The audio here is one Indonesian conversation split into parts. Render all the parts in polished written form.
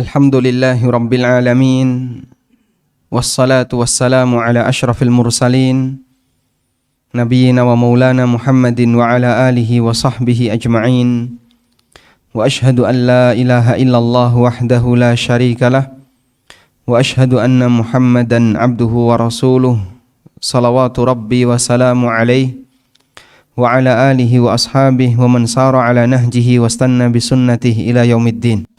Alhamdulillahi Rabbil Alamin. Wassalatu wassalamu ala ashrafil mursalin Nabiyyina wa maulana Muhammadin wa ala alihi wa sahbihi ajma'in. Wa ashhadu an la ilaha illallah wahdahu la sharika lah. Wa ashhadu anna Muhammadan abduhu wa rasuluh. Salawatu Rabbi wa salamu alaihi wa ala alihi wa ashabihi wa man sara ala nahjihi wa stanna bisunnatihi ila yaumiddin.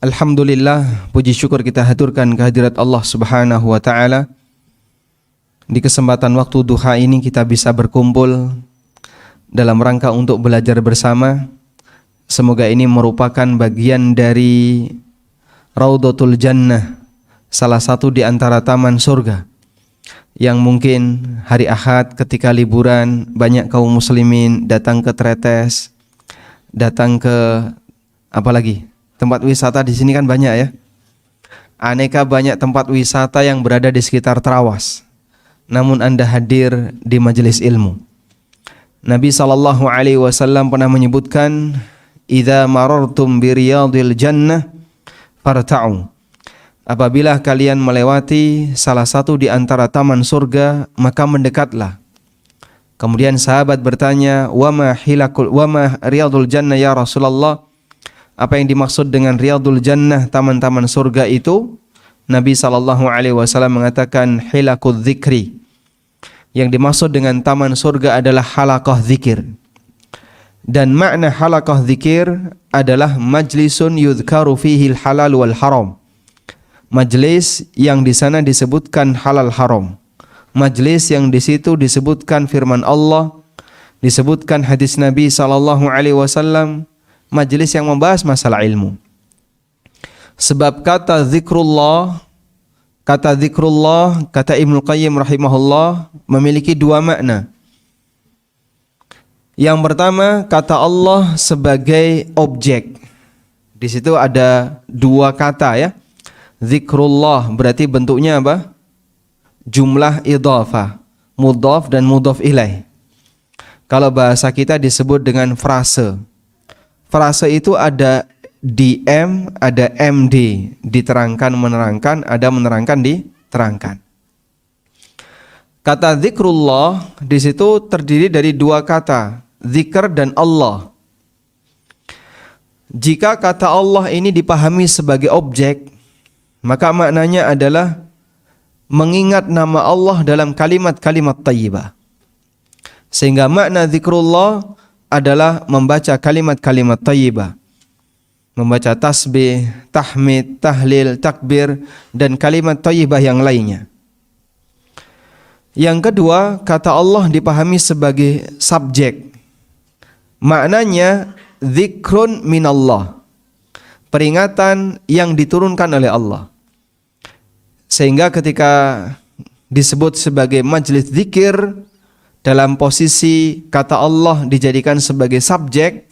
Alhamdulillah, puji syukur kita haturkan kehadirat Allah Subhanahu wa taala. Di kesempatan waktu duha ini kita bisa berkumpul dalam rangka untuk belajar bersama. Semoga ini merupakan bagian dari Raudhatul Jannah, salah satu di antara taman surga, yang mungkin hari Ahad ketika liburan banyak kaum muslimin datang ke Tretes, datang ke apalagi tempat wisata di sini kan banyak ya. Aneka banyak tempat wisata yang berada di sekitar Trawas. Namun Anda hadir di majelis ilmu. Nabi SAW pernah menyebutkan, "Idza marartum bi riyadil jannah farta'u." Apabila kalian melewati salah satu di antara taman surga, maka mendekatlah. Kemudian sahabat bertanya, "Wa ma riyadul jannah ya Rasulullah?" Apa yang dimaksud dengan riyadul jannah, taman-taman surga itu? Nabi SAW mengatakan hilaqudz dzikri. Yang dimaksud dengan taman surga adalah halaqah zikir. Dan makna halaqah zikir adalah majlisun yudhkaru fihi al-halal wal haram. Majlis yang di sana disebutkan halal haram. Majlis yang di situ disebutkan firman Allah, disebutkan hadis Nabi SAW. Majelis yang membahas masalah ilmu. Sebab kata zikrullah, kata Ibnu Qayyim rahimahullah, memiliki dua makna. Yang pertama, kata Allah sebagai objek. Di situ ada dua kata ya. Zikrullah berarti bentuknya apa? Jumlah idhafah, mudhaf dan mudhaf ilaih. Kalau bahasa kita disebut dengan frase. Frase itu ada DM, ada MD, diterangkan, menerangkan, ada menerangkan, diterangkan. Kata zikrullah di situ terdiri dari dua kata, zikr dan Allah. Jika kata Allah ini dipahami sebagai objek, maka maknanya adalah mengingat nama Allah dalam kalimat-kalimat thayyibah. Sehingga makna zikrullah adalah membaca kalimat-kalimat thayyibah, membaca tasbih, tahmid, tahlil, takbir, dan kalimat thayyibah yang lainnya. Yang kedua, kata Allah dipahami sebagai subjek. Maknanya zikrun minallah, peringatan yang diturunkan oleh Allah. Sehingga ketika disebut sebagai majlis zikir, dalam posisi kata Allah dijadikan sebagai subjek,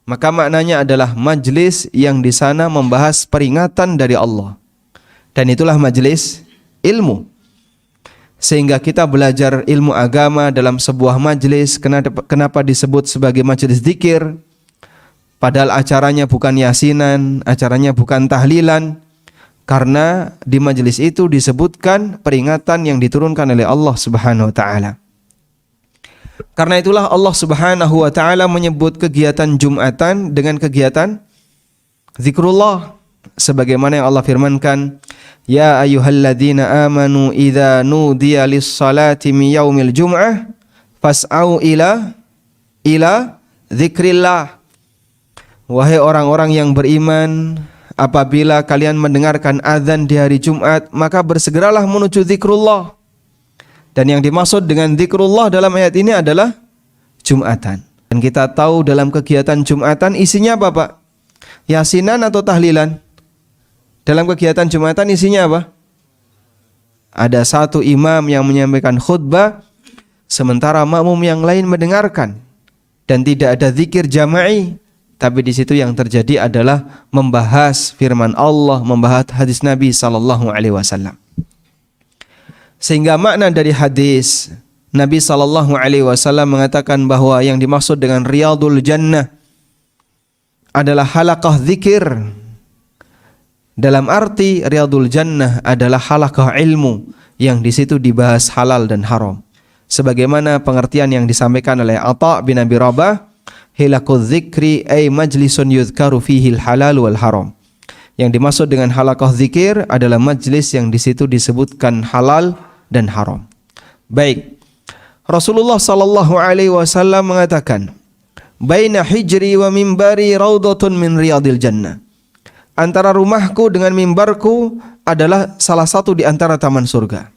maka maknanya adalah majlis yang di sana membahas peringatan dari Allah. Dan itulah majlis ilmu. Sehingga kita belajar ilmu agama dalam sebuah majlis, kenapa disebut sebagai majlis zikir? Padahal acaranya bukan yasinan, acaranya bukan tahlilan. Karena di majlis itu disebutkan peringatan yang diturunkan oleh Allah Subhanahu wa taala. Karena itulah Allah Subhanahu wa taala menyebut kegiatan Jumatan dengan kegiatan zikrullah, sebagaimana yang Allah firmankan, "Ya ayyuhalladzina amanu idza nudiya lis-salati min yaumil jum'ah fas'au ila dzikrillah." Wahai orang-orang yang beriman, apabila kalian mendengarkan azan di hari Jumat, maka bersegeralah menuju zikrullah. Dan yang dimaksud dengan zikrullah dalam ayat ini adalah Jumatan. Dan kita tahu dalam kegiatan Jumatan isinya apa, Pak? Yasinan atau tahlilan? Dalam kegiatan Jumatan isinya apa? Ada satu imam yang menyampaikan khutbah, sementara makmum yang lain mendengarkan. Dan tidak ada zikir jama'i. Tapi di situ yang terjadi adalah membahas firman Allah, membahas hadis Nabi SAW. Sehingga makna dari hadis Nabi SAW mengatakan bahwa yang dimaksud dengan riyadul jannah adalah halaqah zikir. Dalam arti Riyadul Jannah adalah halaqah ilmu yang di situ dibahas halal dan haram. Sebagaimana pengertian yang disampaikan oleh Atha bin Abi Rabah, halaqul dzikri ay majlisun yuzkaru fihi al-halal wal haram. Yang dimaksud dengan halaqah zikir adalah majlis yang di situ disebutkan halal dan haram. Baik. Rasulullah sallallahu alaihi wasallam mengatakan, "Baina hijri wa mimbari raudhatun min riyadil jannah." Antara rumahku dengan mimbarku adalah salah satu di antara taman surga.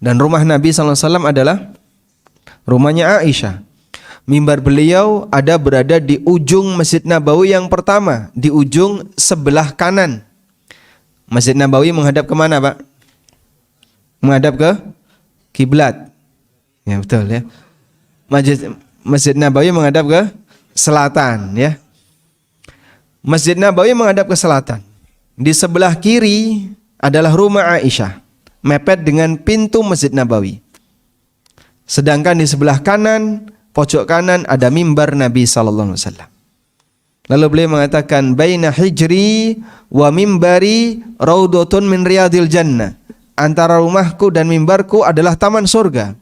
Dan rumah Nabi sallallahu alaihi wasallam adalah rumahnya Aisyah. Mimbar beliau berada di ujung Masjid Nabawi yang pertama, di ujung sebelah kanan. Masjid Nabawi menghadap kemana, Pak? Menghadap ke kiblat. Ya, betul ya. Masjid Nabawi menghadap ke selatan ya. Masjid Nabawi menghadap ke selatan. Di sebelah kiri adalah rumah Aisyah, mepet dengan pintu Masjid Nabawi. Sedangkan di sebelah kanan, pojok kanan ada mimbar Nabi sallallahu alaihi wasallam. Lalu beliau mengatakan, "Baina hijri wa mimbari raudhatun min riyadil jannah." Antara rumahku dan mimbarku adalah taman surga.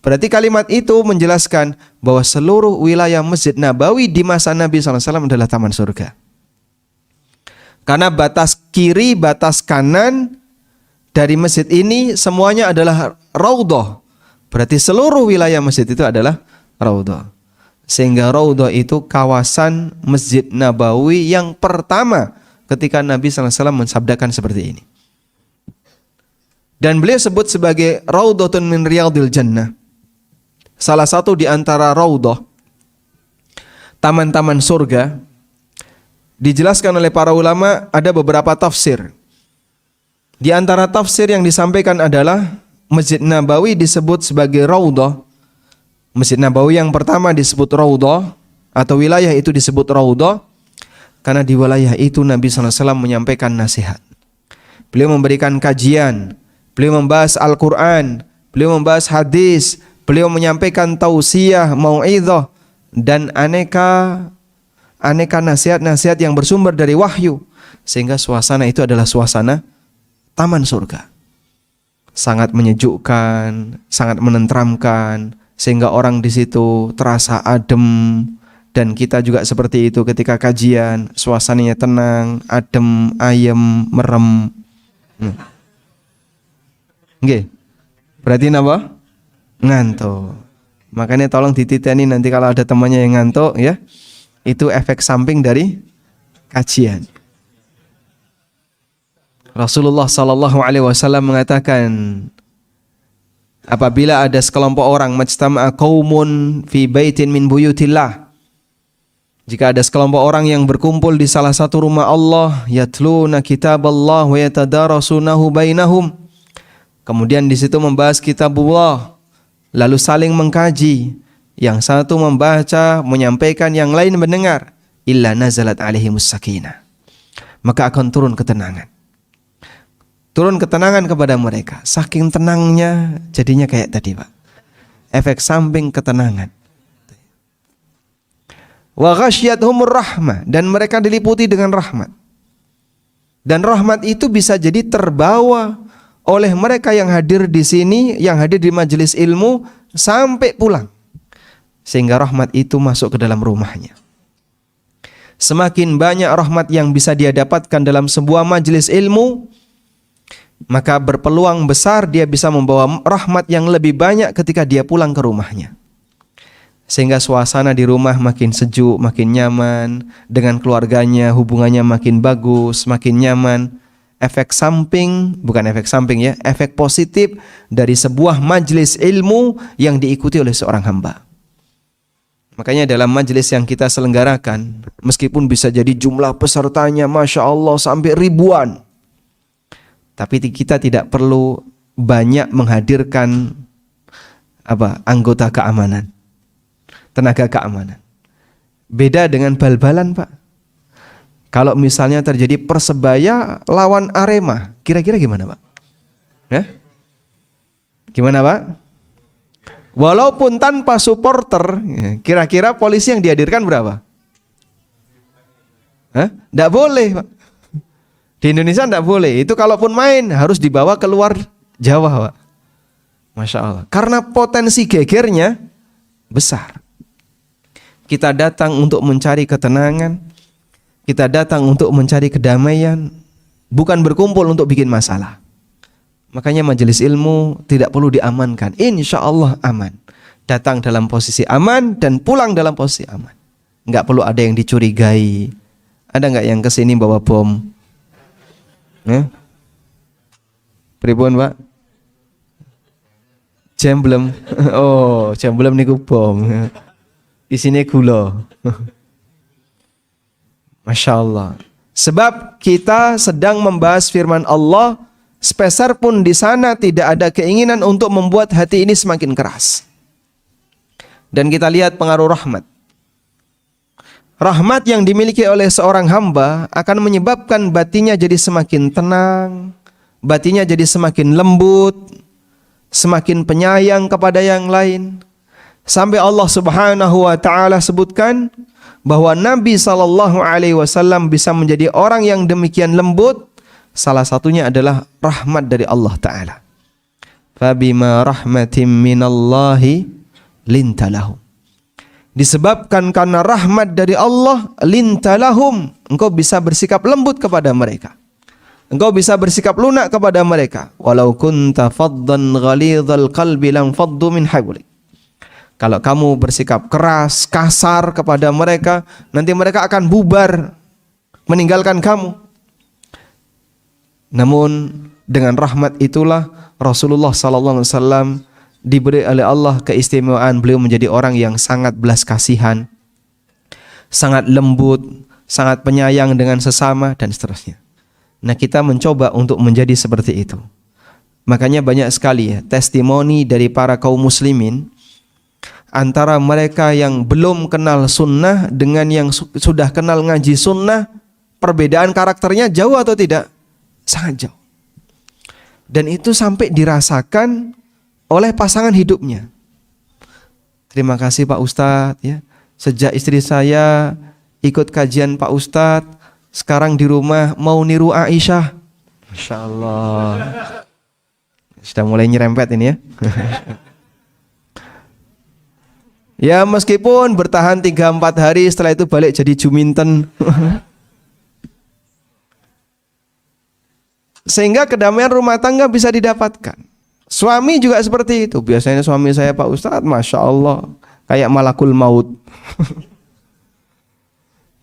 Berarti kalimat itu menjelaskan bahwa seluruh wilayah Masjid Nabawi di masa Nabi SAW adalah taman surga. Karena batas kiri, batas kanan dari masjid ini semuanya adalah raudhah. Berarti seluruh wilayah masjid itu adalah raudhah. Sehingga raudhah itu kawasan Masjid Nabawi yang pertama ketika Nabi SAW mensabdakan seperti ini. Dan beliau sebut sebagai raudhatun min riyadil jannah. Salah satu di antara raudhah, taman-taman surga. Dijelaskan oleh para ulama ada beberapa tafsir. Di antara tafsir yang disampaikan adalah Masjid Nabawi disebut sebagai raudhah. Masjid Nabawi yang pertama disebut raudhah atau wilayah itu disebut raudhah karena di wilayah itu Nabi SAW menyampaikan nasihat. Beliau memberikan kajian, beliau membahas Al-Quran, beliau membahas hadis, beliau menyampaikan tausiah, mau'izah, dan aneka nasihat-nasihat yang bersumber dari wahyu. Sehingga suasana itu adalah suasana taman surga. Sangat menyejukkan, sangat menenteramkan, sehingga orang di situ terasa adem. Dan kita juga seperti itu ketika kajian, suasananya tenang, adem, ayem, merem. Oke. Berarti apa? Ngantuk. Makanya tolong dititeni nanti kalau ada temannya yang ngantuk ya. Itu efek samping dari kajian. Rasulullah sallallahu alaihi wasallam mengatakan, apabila ada sekelompok orang majtama'a qaumun fi baitin min buyutillah, jika ada sekelompok orang yang berkumpul di salah satu rumah Allah, yatluna kitaballah wa yatadarasunahu bainahum, kemudian di situ membahas kitabullah, lalu saling mengkaji, yang satu membaca, menyampaikan, yang lain mendengar, illa nazalat alaihimus sakinah, maka akan turun ketenangan. Turun ketenangan kepada mereka. Saking tenangnya jadinya kayak tadi, Pak. Efek samping ketenangan. Wa ghasyiyatuhumur rahmah, dan mereka diliputi dengan rahmat. Dan rahmat itu bisa jadi terbawa oleh mereka yang hadir di sini, yang hadir di majelis ilmu sampai pulang. Sehingga rahmat itu masuk ke dalam rumahnya. Semakin banyak rahmat yang bisa dia dapatkan dalam sebuah majelis ilmu, maka berpeluang besar dia bisa membawa rahmat yang lebih banyak ketika dia pulang ke rumahnya. Sehingga suasana di rumah makin sejuk, makin nyaman, dengan keluarganya hubungannya makin bagus, makin nyaman. Efek samping, bukan efek samping ya, efek positif dari sebuah majelis ilmu yang diikuti oleh seorang hamba. Makanya dalam majelis yang kita selenggarakan, meskipun bisa jadi jumlah pesertanya Masya Allah sampai ribuan, tapi kita tidak perlu banyak menghadirkan anggota keamanan, tenaga keamanan. Beda dengan bal-balan, Pak. Kalau misalnya terjadi Persebaya lawan Arema, kira-kira gimana, Pak? Ya? Gimana, Pak? Walaupun tanpa supporter, kira-kira polisi yang dihadirkan berapa? Hah? Nggak boleh, Pak. Di Indonesia nggak boleh. Itu kalaupun main harus dibawa keluar Jawa, Pak. Masya Allah. Karena potensi gegernya besar. Kita datang untuk mencari ketenangan. Kita datang untuk mencari kedamaian. Bukan berkumpul untuk bikin masalah. Makanya majelis ilmu tidak perlu diamankan. Insya Allah aman. Datang dalam posisi aman dan pulang dalam posisi aman. Nggak perlu ada yang dicurigai. Ada nggak yang kesini bawa bom? Pripun, Pak? Jemblem. Oh, jemblem niku bom. Isine gula. Masya Allah. Sebab kita sedang membahas firman Allah, sepeser pun di sana tidak ada keinginan untuk membuat hati ini semakin keras. Dan kita lihat pengaruh rahmat. Rahmat yang dimiliki oleh seorang hamba akan menyebabkan batinnya jadi semakin tenang, batinnya jadi semakin lembut, semakin penyayang kepada yang lain. Sampai Allah Subhanahu wa taala sebutkan bahwa Nabi sallallahu alaihi wasallam bisa menjadi orang yang demikian lembut, salah satunya adalah rahmat dari Allah taala. Fabima rahmatim minallahi lintalahum. Disebabkan karena rahmat dari Allah, lintalahum, engkau bisa bersikap lembut kepada mereka. Engkau bisa bersikap lunak kepada mereka. Walau kunta faddan ghalidhal qalbi lam faddu min hawlik. Kalau kamu bersikap keras, kasar kepada mereka, nanti mereka akan bubar, meninggalkan kamu. Namun dengan rahmat itulah Rasulullah sallallahu alaihi wasallam diberi oleh Allah keistimewaan, beliau menjadi orang yang sangat belas kasihan, sangat lembut, sangat penyayang dengan sesama dan seterusnya. Nah, kita mencoba untuk menjadi seperti itu. Makanya banyak sekali ya testimoni dari para kaum muslimin, antara mereka yang belum kenal sunnah dengan yang sudah kenal ngaji sunnah, perbedaan karakternya jauh atau tidak? Sangat jauh. Dan itu sampai dirasakan oleh pasangan hidupnya. Terima kasih Pak Ustadz ya. Sejak istri saya ikut kajian Pak Ustadz, sekarang di rumah mau niru Aisyah. Masya Allah. Sudah mulai nyerempet ini ya. Ya meskipun bertahan 3-4 hari, setelah itu balik jadi juminten. Sehingga kedamaian rumah tangga bisa didapatkan. Suami juga seperti itu. Biasanya suami saya Pak Ustadz, Masya Allah, kayak malakul maut.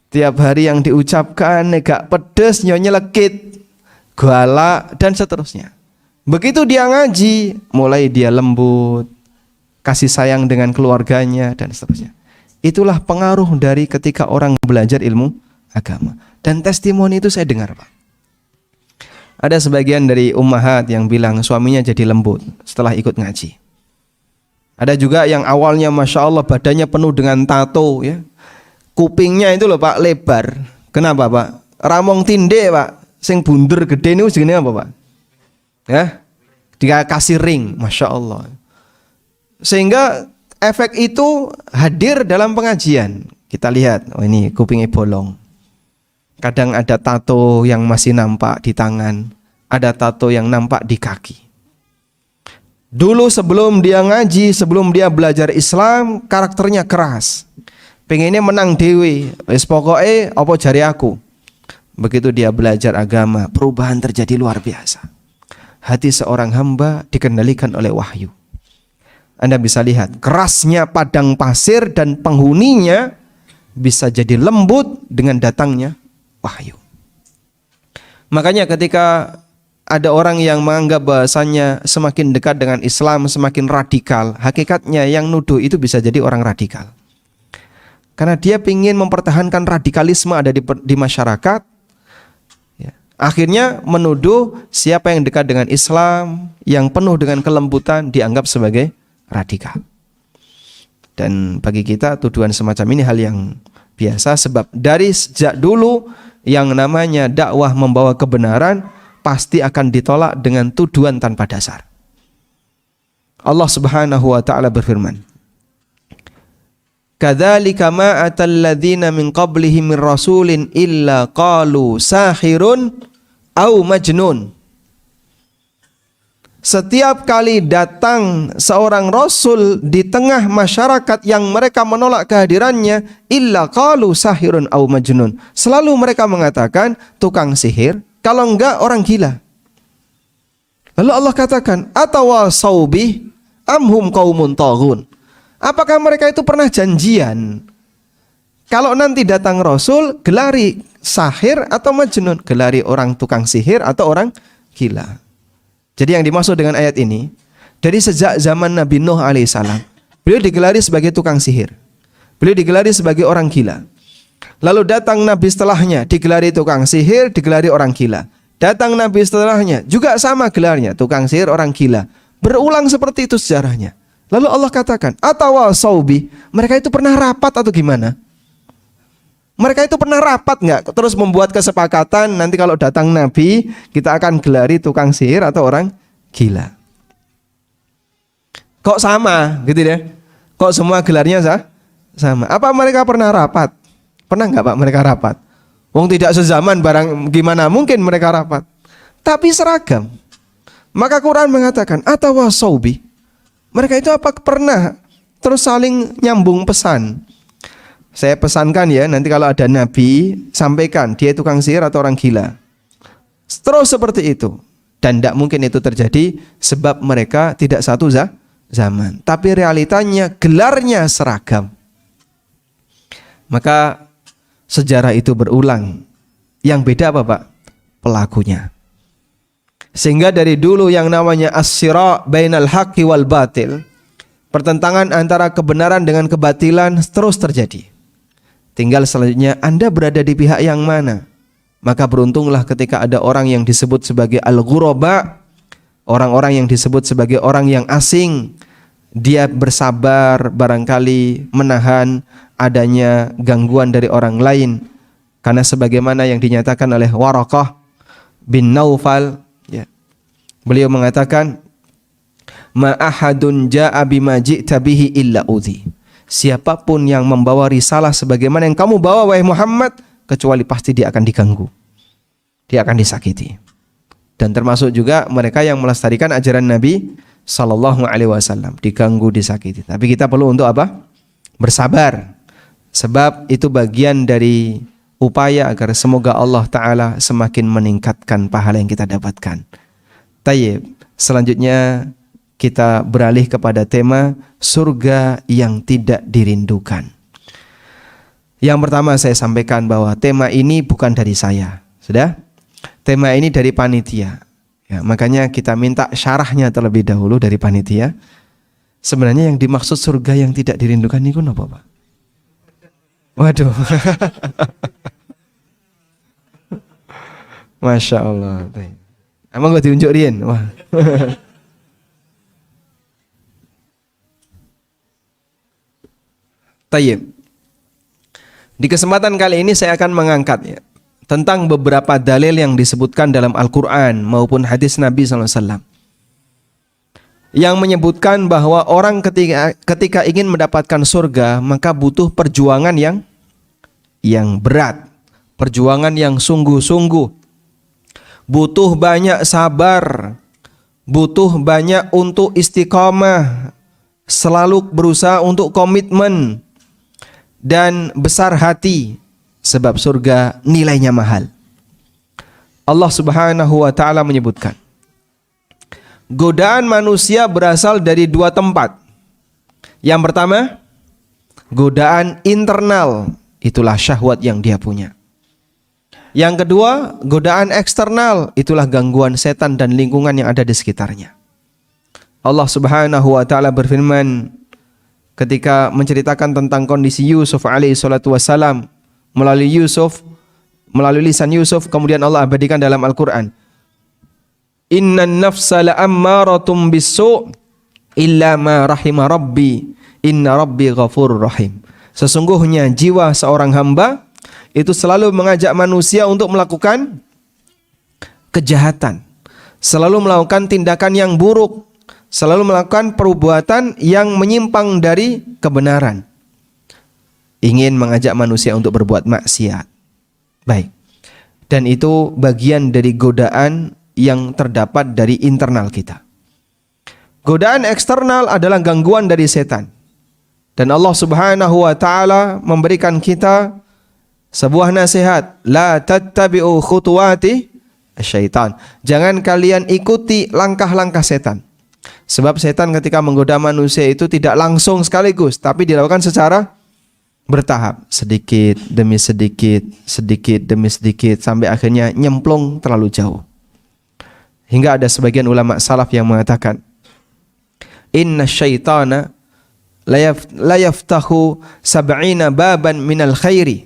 Tiap hari yang diucapkan agak pedes, nyelekit, galak, dan seterusnya. Begitu dia ngaji, mulai dia lembut, kasih sayang dengan keluarganya, dan seterusnya. Itulah pengaruh dari ketika orang belajar ilmu agama. Dan testimoni itu saya dengar, Pak. Ada sebagian dari ummahat yang bilang suaminya jadi lembut setelah ikut ngaji. Ada juga yang awalnya Masya Allah badannya penuh dengan tato ya. Kupingnya itu loh Pak lebar. Kenapa Pak? Ramong tinde Pak. Sing bunder gede ini jenisnya apa Pak? Ya, dia kasih ring. Masya Allah. Sehingga efek itu hadir dalam pengajian. Kita lihat, oh ini kupingnya bolong. Kadang ada tato yang masih nampak di tangan, ada tato yang nampak di kaki. Dulu sebelum dia ngaji, sebelum dia belajar Islam, karakternya keras. Pengennya menang dewi, wis pokoke apa jari aku. Begitu dia belajar agama, perubahan terjadi luar biasa. Hati seorang hamba dikendalikan oleh wahyu. Anda bisa lihat kerasnya padang pasir dan penghuninya bisa jadi lembut dengan datangnya wahyu. Makanya ketika ada orang yang menganggap bahasanya semakin dekat dengan Islam semakin radikal, hakikatnya yang nuduh itu bisa jadi orang radikal. Karena dia ingin mempertahankan radikalisme ada di masyarakat. Ya. Akhirnya menuduh siapa yang dekat dengan Islam, yang penuh dengan kelembutan dianggap sebagai radikal. Dan bagi kita tuduhan semacam ini hal yang biasa, sebab dari sejak dulu yang namanya dakwah membawa kebenaran pasti akan ditolak dengan tuduhan tanpa dasar. Allah Subhanahu wa taala berfirman, Kadzalika ma atal ladzina min qablihim mir rasulin illa qalu sahirun au majnun. Setiap kali datang seorang rasul di tengah masyarakat yang mereka menolak kehadirannya, illa qalu sahirun au majnun. Selalu mereka mengatakan tukang sihir, kalau enggak orang gila. Lalu Allah katakan, atawasau bih amhum qaumun taghun. Apakah mereka itu pernah janjian? Kalau nanti datang rasul, gelari sahir atau majnun, gelari orang tukang sihir atau orang gila. Jadi yang dimaksud dengan ayat ini, dari sejak zaman Nabi Nuh alaihissalam, beliau digelari sebagai tukang sihir, beliau digelari sebagai orang gila. Lalu datang Nabi setelahnya, digelari tukang sihir, digelari orang gila. Datang Nabi setelahnya, juga sama gelarnya, tukang sihir, orang gila. Berulang seperti itu sejarahnya. Lalu Allah katakan, atawasau bih, mereka itu pernah rapat atau gimana? Mereka itu pernah rapat nggak? Terus membuat kesepakatan nanti kalau datang Nabi kita akan gelari tukang sihir atau orang gila. Kok sama gitu deh? Kok semua gelarnya sama? Apa mereka pernah rapat? Pernah nggak Pak mereka rapat? Wong tidak sezaman barang gimana mungkin mereka rapat? Tapi seragam. Maka Quran mengatakan atawasau bih. Mereka itu apa pernah terus saling nyambung pesan? Saya pesankan ya, nanti kalau ada Nabi, sampaikan dia tukang sihir atau orang gila. Terus seperti itu. Dan tidak mungkin itu terjadi sebab mereka tidak satu zaman. Tapi realitanya gelarnya seragam. Maka sejarah itu berulang. Yang beda apa Pak? Pelakunya. Sehingga dari dulu yang namanya as-sira' bainal haqqi wal batil, pertentangan antara kebenaran dengan kebatilan terus terjadi. Tinggal selanjutnya Anda berada di pihak yang mana. Maka beruntunglah ketika ada orang yang disebut sebagai al-ghuraba, orang-orang yang disebut sebagai orang yang asing. Dia bersabar barangkali menahan adanya gangguan dari orang lain. Karena sebagaimana yang dinyatakan oleh Waraqah bin Naufal, ya, beliau mengatakan, ma ahadun ja'a bima ji'ta bihi illa udhi. Siapapun yang membawa risalah sebagaimana yang kamu bawa wahai Muhammad, kecuali pasti dia akan diganggu, dia akan disakiti. Dan termasuk juga mereka yang melestarikan ajaran Nabi Sallallahu Alaihi Wasallam, diganggu, disakiti. Tapi kita perlu untuk apa? Bersabar. Sebab itu bagian dari upaya agar semoga Allah Ta'ala semakin meningkatkan pahala yang kita dapatkan. Tayyib. Selanjutnya kita beralih kepada tema surga yang tidak dirindukan. Yang pertama saya sampaikan bahwa tema ini bukan dari saya. Sudah? Tema ini dari panitia. Ya, makanya kita minta syarahnya terlebih dahulu dari panitia. Sebenarnya yang dimaksud surga yang tidak dirindukan itu apa Pak? Waduh. Masya Allah. Emang gak diunjuk Rien? Wah. Tayyib. Di kesempatan kali ini saya akan mengangkat ya, tentang beberapa dalil yang disebutkan dalam Al-Quran maupun hadis Nabi SAW yang menyebutkan bahwa orang ketika ingin mendapatkan surga maka butuh perjuangan yang berat, perjuangan yang sungguh-sungguh, butuh banyak sabar, butuh banyak untuk istiqamah, selalu berusaha untuk komitmen dan besar hati, sebab surga nilainya mahal. Allah Subhanahu wa taala menyebutkan, godaan manusia berasal dari dua tempat. Yang pertama, godaan internal, itulah syahwat yang dia punya. Yang kedua, godaan eksternal, itulah gangguan setan dan lingkungan yang ada di sekitarnya. Allah Subhanahu wa taala berfirman ketika menceritakan tentang kondisi Yusuf alaihi salatu wassalam melalui lisan Yusuf, kemudian Allah abadikan dalam Al-Quran, innan nafsa la'ammaratum bisu' illa ma rahima rabbi inna rabbi ghafurur rahim. Sesungguhnya jiwa seorang hamba itu selalu mengajak manusia untuk melakukan kejahatan, selalu melakukan tindakan yang buruk, selalu melakukan perbuatan yang menyimpang dari kebenaran. ingin mengajak manusia untuk berbuat maksiat. Baik. Dan itu bagian dari godaan yang terdapat dari internal kita. Godaan eksternal adalah gangguan dari setan. Dan Allah Subhanahu wa taala memberikan kita sebuah nasihat, la tattabi'u khutuwati syaitan. Jangan kalian ikuti langkah-langkah setan. Sebab setan ketika menggoda manusia itu tidak langsung sekaligus, tapi dilakukan secara bertahap, sedikit demi sedikit, sedikit demi sedikit, sampai akhirnya nyemplung terlalu jauh. Hingga ada sebagian ulama salaf yang mengatakan, inna syaitana la yaftahu sab'ina baban minal khairi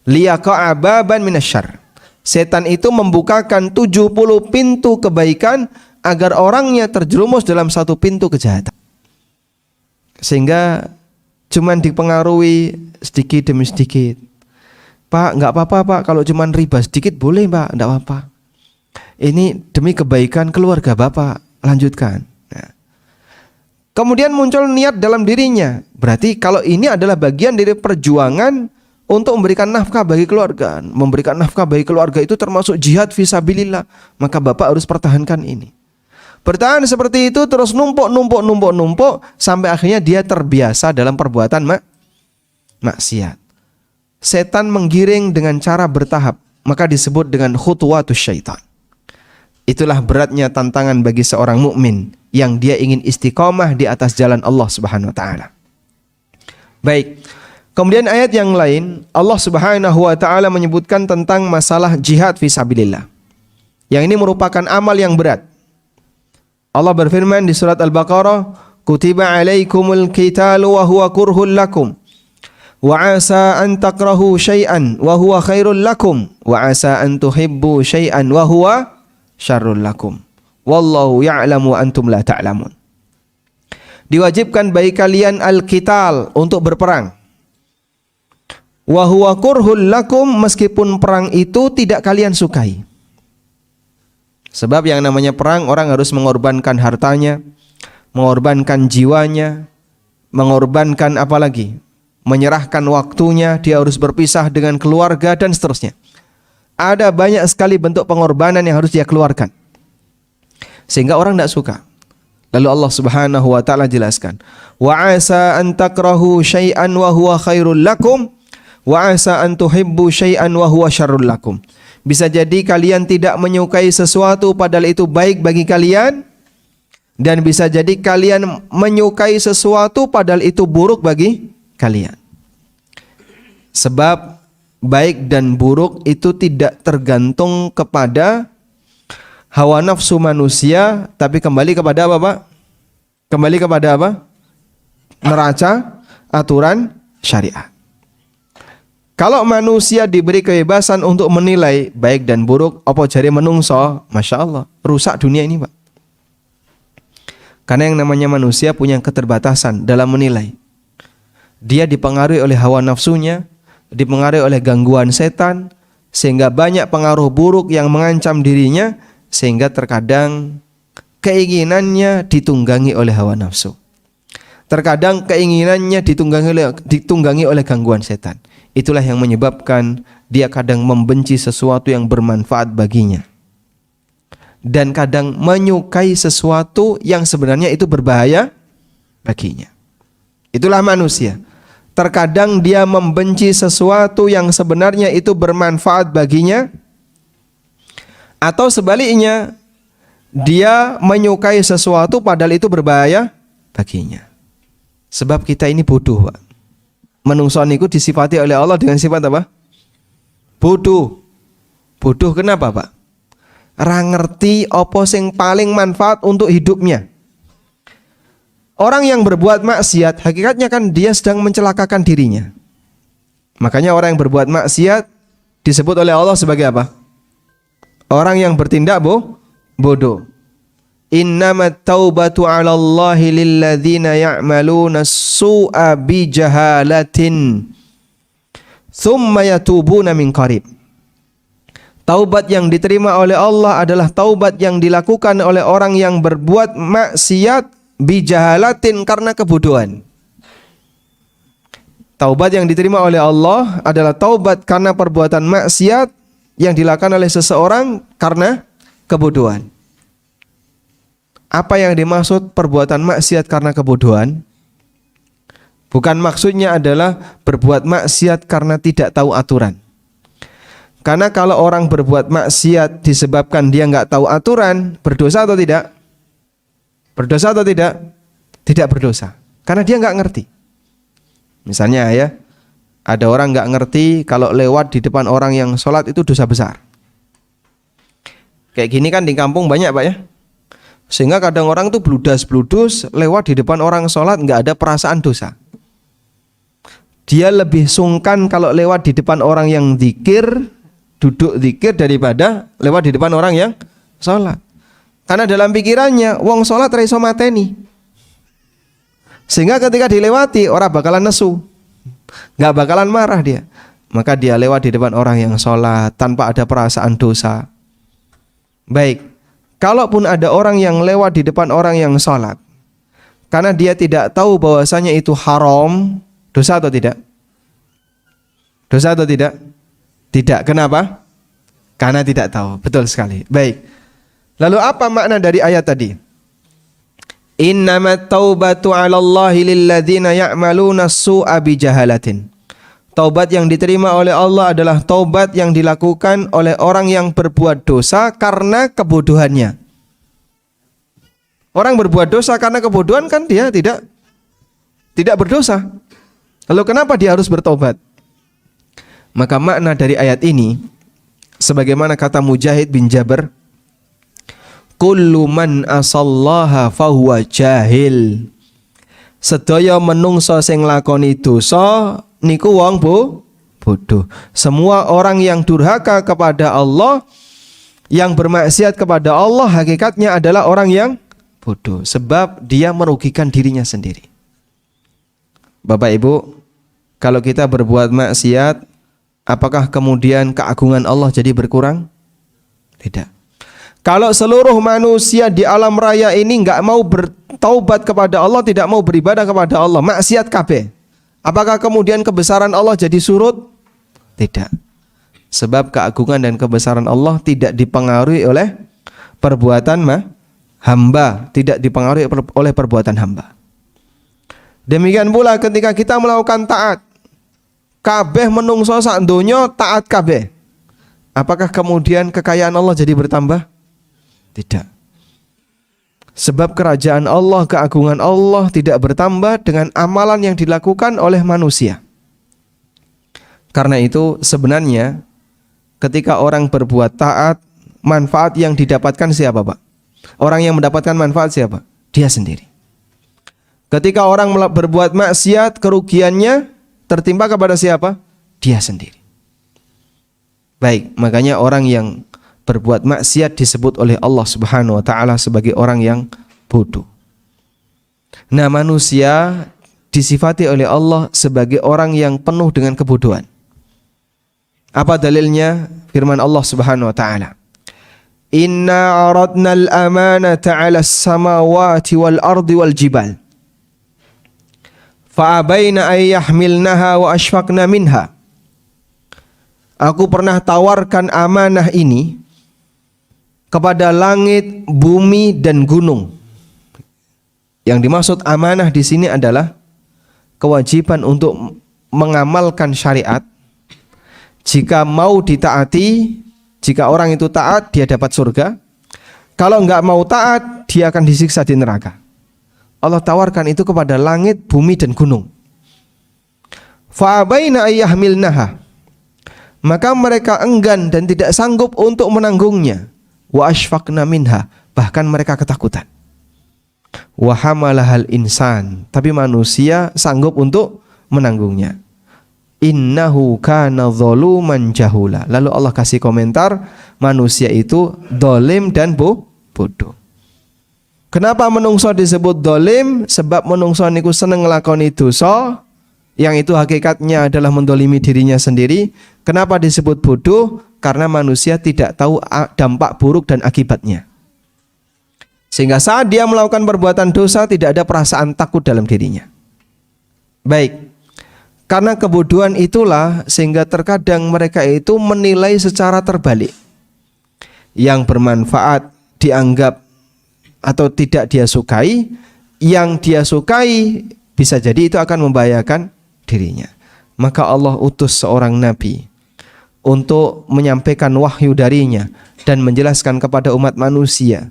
liyaqa'a baban minasyarr. Setan itu membukakan 70 pintu kebaikan agar orangnya terjerumus dalam satu pintu kejahatan. Sehingga cuman dipengaruhi sedikit demi sedikit. Pak, enggak apa-apa Pak, kalau cuman riba sedikit boleh Pak, enggak apa-apa. Ini demi kebaikan keluarga Bapak, lanjutkan. Nah. Kemudian muncul niat dalam dirinya. Berarti kalau ini adalah bagian dari perjuangan untuk memberikan nafkah bagi keluarga. Memberikan nafkah bagi keluarga itu termasuk jihad fisabilillah. Maka Bapak harus pertahankan ini. Bertahan seperti itu terus numpuk sampai akhirnya dia terbiasa dalam perbuatan maksiat. Setan menggiring dengan cara bertahap, maka disebut dengan khutuwatus syaitan. Itulah beratnya tantangan bagi seorang mukmin yang dia ingin istiqomah di atas jalan Allah Subhanahu wa taala. Baik. Kemudian ayat yang lain Allah Subhanahu wa taala menyebutkan tentang masalah jihad fisabilillah. Yang ini merupakan amal yang berat. Allah berfirman di surat Al-Baqarah, "Kutiba 'alaikumul qitalu wa huwa kurhul lakum wa 'asa an takrahu syai'an wa huwa khairul lakum wa 'asa an tuhibbu syai'an wa huwa syarrul lakum. Wallahu ya'lamu wa antum la ta'lamun." Diwajibkan bagi kalian al-qital, untuk berperang. Wa huwa kurhul lakum, meskipun perang itu tidak kalian sukai. Sebab yang namanya perang, orang harus mengorbankan hartanya, mengorbankan jiwanya, mengorbankan apalagi, menyerahkan waktunya, dia harus berpisah dengan keluarga dan seterusnya. Ada banyak sekali bentuk pengorbanan yang harus dia keluarkan, sehingga orang tidak suka. Lalu Allah Subhanahu wa taala jelaskan, wa asa an takrahu syai'an wa huwa khairul lakum wa asa an tuhibbu syai'an wa huwa syarrul lakum. Bisa jadi kalian tidak menyukai sesuatu padahal itu baik bagi kalian, dan bisa jadi kalian menyukai sesuatu padahal itu buruk bagi kalian. Sebab baik dan buruk itu tidak tergantung kepada hawa nafsu manusia, tapi kembali kepada apa, Pak? Kembali kepada apa? Neraca aturan syariat. Kalau manusia diberi kebebasan untuk menilai baik dan buruk, apa jari menungso, Masya Allah, rusak dunia ini, Pak. Karena yang namanya manusia punya keterbatasan dalam menilai. Dia dipengaruhi oleh hawa nafsunya, dipengaruhi oleh gangguan setan, sehingga banyak pengaruh buruk yang mengancam dirinya, sehingga terkadang keinginannya ditunggangi oleh hawa nafsu. Terkadang keinginannya ditunggangi oleh gangguan setan. Itulah yang menyebabkan dia kadang membenci sesuatu yang bermanfaat baginya, dan kadang menyukai sesuatu yang sebenarnya itu berbahaya baginya. Itulah manusia. Terkadang dia membenci sesuatu yang sebenarnya itu bermanfaat baginya, atau sebaliknya, dia menyukai sesuatu padahal itu berbahaya baginya. Sebab kita ini bodoh, Pak. Menungso niku disifati oleh Allah dengan sifat apa? Bodoh. Bodoh kenapa, Pak? Ra ngerti apa sing paling manfaat untuk hidupnya. Orang yang berbuat maksiat, hakikatnya kan dia sedang mencelakakan dirinya. Makanya orang yang berbuat maksiat disebut oleh Allah sebagai apa? Orang yang bertindak bodoh. Innamat taubatu 'ala Allahi lilladzina ya'maluna as-su'a bi jahalatin thumma yatubuna min qarib. Taubat yang diterima oleh Allah adalah taubat yang dilakukan oleh orang yang berbuat maksiat bi jahalatin, karena kebodohan. Taubat yang diterima oleh Allah adalah taubat karena perbuatan maksiat yang dilakukan oleh seseorang karena kebodohan. Apa yang dimaksud perbuatan maksiat karena kebodohan? Bukan maksudnya adalah berbuat maksiat karena tidak tahu aturan. Karena kalau orang berbuat maksiat disebabkan dia nggak tahu aturan, berdosa atau tidak? Berdosa atau tidak? Tidak berdosa. Karena dia nggak ngerti. Misalnya ya, ada orang nggak ngerti kalau lewat di depan orang yang sholat itu dosa besar. Kayak gini kan di kampung banyak Pak ya. Sehingga kadang orang tuh bludas-bludus lewat di depan orang sholat nggak ada perasaan dosa. Dia lebih sungkan kalau lewat di depan orang yang zikir, duduk zikir daripada lewat di depan orang yang sholat. Karena dalam pikirannya, wong sholat ra iso mateni. Sehingga ketika dilewati orang bakalan nesu, nggak bakalan marah dia. Maka dia lewat di depan orang yang sholat tanpa ada perasaan dosa. Baik, kalaupun ada orang yang lewat di depan orang yang sholat karena dia tidak tahu bahwasanya itu haram, dosa atau tidak? Dosa atau tidak? Tidak. Kenapa? Karena tidak tahu. Betul sekali. Baik. Lalu apa makna dari ayat tadi? Innamat taubatu 'alallahi lilladzina ya'maluna as-su'a bijahalatin. Taubat yang diterima oleh Allah adalah taubat yang dilakukan oleh orang yang berbuat dosa karena kebodohannya. Orang berbuat dosa karena kebodohan kan dia tidak berdosa. Lalu kenapa dia harus bertobat? Maka makna dari ayat ini sebagaimana kata Mujahid bin Jabr, kullu man asallaha fahuwa jahil. Sedaya menungso sing lakoni dosa niku wong bodoh. Semua orang yang durhaka kepada Allah, yang bermaksiat kepada Allah, hakikatnya adalah orang yang bodoh, sebab dia merugikan dirinya sendiri. Bapak Ibu, kalau kita berbuat maksiat, apakah kemudian keagungan Allah jadi berkurang? Tidak. Kalau seluruh manusia di alam raya ini nggak mau bertaubat kepada Allah, tidak mau beribadah kepada Allah, maksiat kabeh, apakah kemudian kebesaran Allah jadi surut? Tidak. Sebab keagungan dan kebesaran Allah tidak dipengaruhi oleh perbuatan hamba, tidak dipengaruhi oleh perbuatan hamba. Demikian pula ketika kita melakukan taat, kabeh menungso sak donya taat kabeh, apakah kemudian kekayaan Allah jadi bertambah? Tidak. Sebab kerajaan Allah, keagungan Allah tidak bertambah dengan amalan yang dilakukan oleh manusia. Karena itu sebenarnya ketika orang berbuat taat, manfaat yang didapatkan siapa Pak? Orang yang mendapatkan manfaat siapa? Dia sendiri. Ketika orang berbuat maksiat, kerugiannya tertimpa kepada siapa? Dia sendiri. Baik, makanya orang yang berbuat maksiat disebut oleh Allah Subhanahu wa taala sebagai orang yang bodoh. Nah, manusia disifati oleh Allah sebagai orang yang penuh dengan kebodohan. Apa dalilnya? Firman Allah Subhanahu wa taala. Inna aradna al-amanata 'ala as-samawati wal ardi wal jibal. Fa abaina ay yahmilnaha wa ashfaqna minha. Aku pernah tawarkan amanah ini kepada langit, bumi, dan gunung. Yang dimaksud amanah di sini adalah kewajiban untuk mengamalkan syariat. Jika mau ditaati, jika orang itu taat, dia dapat surga. Kalau enggak mau taat, dia akan disiksa di neraka. Allah tawarkan itu kepada langit, bumi, dan gunung. Fa'abaina ayyahmilnaha. Maka mereka enggan dan tidak sanggup untuk menanggungnya. Wa ashfaqna minha, bahkan mereka ketakutan. Wa hamalahal insan, tapi manusia sanggup untuk menanggungnya. Innahu kana zaluman jahula. Lalu Allah kasih komentar, manusia itu dolim dan bodoh. Kenapa menungso disebut dolim? Sebab menungso niku seneng nglakoni dosa, yang itu hakikatnya adalah mendolimi dirinya sendiri. Kenapa disebut bodoh? Karena manusia tidak tahu dampak buruk dan akibatnya. Sehingga saat dia melakukan perbuatan dosa tidak ada perasaan takut dalam dirinya. Baik, Karena kebodohan itulah sehingga terkadang mereka itu menilai secara terbalik. Yang bermanfaat dianggap atau tidak dia sukai, yang dia sukai bisa jadi itu akan membahayakan dirinya. Maka Allah utus seorang nabi untuk menyampaikan wahyu darinya dan menjelaskan kepada umat manusia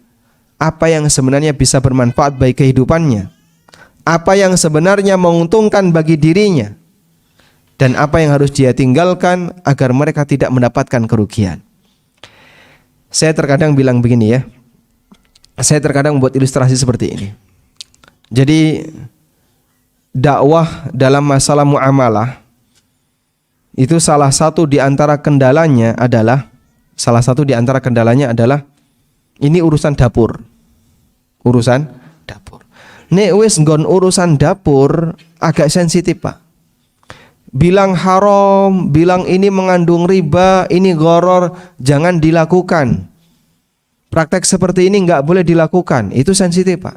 apa yang sebenarnya bisa bermanfaat bagi kehidupannya, apa yang sebenarnya menguntungkan bagi dirinya, dan apa yang harus dia tinggalkan agar mereka tidak mendapatkan kerugian. Saya terkadang bilang begini ya, saya terkadang membuat ilustrasi seperti ini. Jadi dakwah dalam masalah muamalah itu salah satu di antara kendalanya adalah ini urusan dapur. Urusan dapur. Nek wis nggon urusan dapur agak sensitif, Pak. Bilang haram, bilang ini mengandung riba, ini gharar, jangan dilakukan. Praktek seperti ini enggak boleh dilakukan. Itu sensitif, Pak.